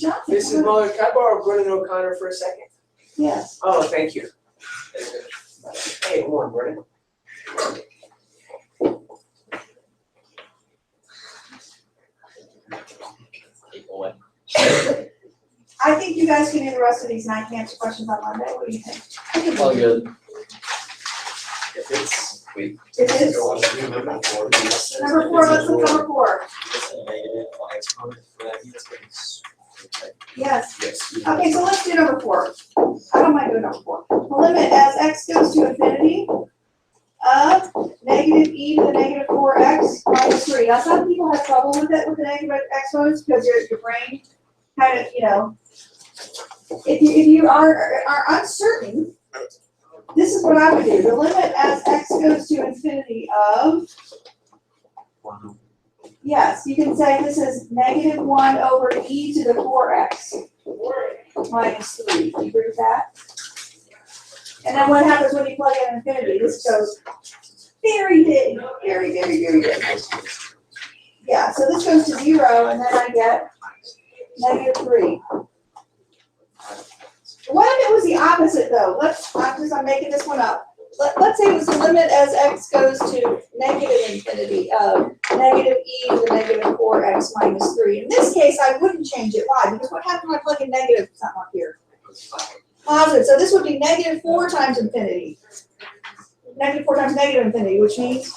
Johnson. Mrs. Muller, can I borrow Brendan O'Connor for a second? Yes. Oh, thank you. Hey, come on, Brendan. I think you guys can do the rest of these, and I can answer questions on Monday. What do you think? All good. If it's, wait, It is. Go on to number 4. Number 4, let's look at number 4. it's a negative exponent for that means it's. Yes. Yes. Okay, so let's do number 4. I don't mind doing number 4. The limit as x goes to infinity of negative e to the negative 4x minus 3. Now, some people have trouble with it with the negative exponents because your brain kind of, you know, if you are uncertain, this is what I would do. The limit as x goes to infinity of, yes, you can say this is negative 1 over e to the 4x minus 3. Do you agree with that? And then what happens when you plug in infinity? This goes very big, very, very, very big. Yeah, so this goes to 0, and then I get negative 3. What if it was the opposite, though? I'm making this one up. Let's say it was the limit as x goes to negative infinity of negative e to the negative 4x minus 3. In this case, I wouldn't change it. Why? Because what happens when I plug in negative something up here? Positive. So this would be negative 4 times infinity. Negative 4 times negative infinity, which means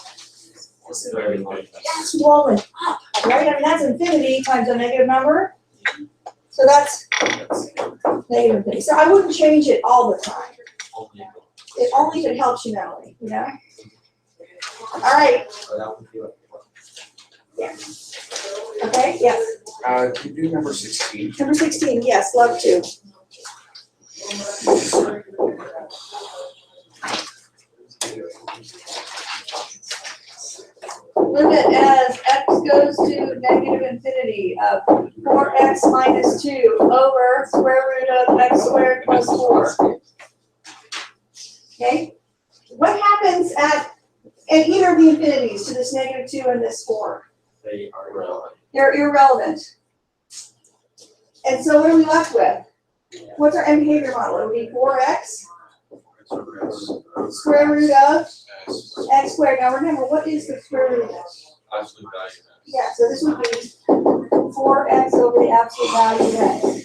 that's blowing up, right? I mean, that's infinity times a negative number. So that's negative infinity. So I wouldn't change it all the time. It only if it helps you mentally, you know? All right. Yeah. Okay, yes. Can you do number 16? Number 16, yes, love to. Limit as x goes to negative infinity of 4x minus 2 over square root of x squared plus 4. Okay? What happens at either of the infinities to this negative 2 and this 4? They are relevant. They're irrelevant. And so what are we left with? What's our end behavior model? It would be 4x square root of x squared. Now remember, what is the square root of this? Absolute value. Yeah, so this would be 4x over the absolute value of x.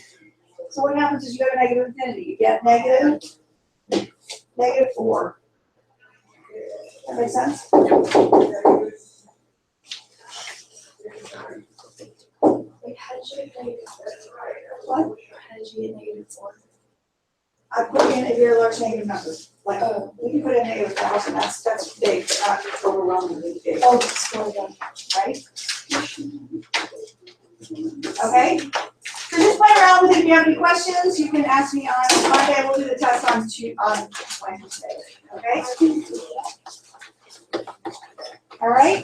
So what happens is you go to negative infinity. You get negative 4. That makes sense? Wait, how did you get negative 4? What? How did you get negative 4? I put in a very large negative number. Like, we can put in negative 1,000. That's big, but not overwhelmingly big. Oh, it's going down. Right? Okay? So just play around with it. If you have any questions, you can ask me on Monday. We'll do the test on Wednesday. Okay? All right?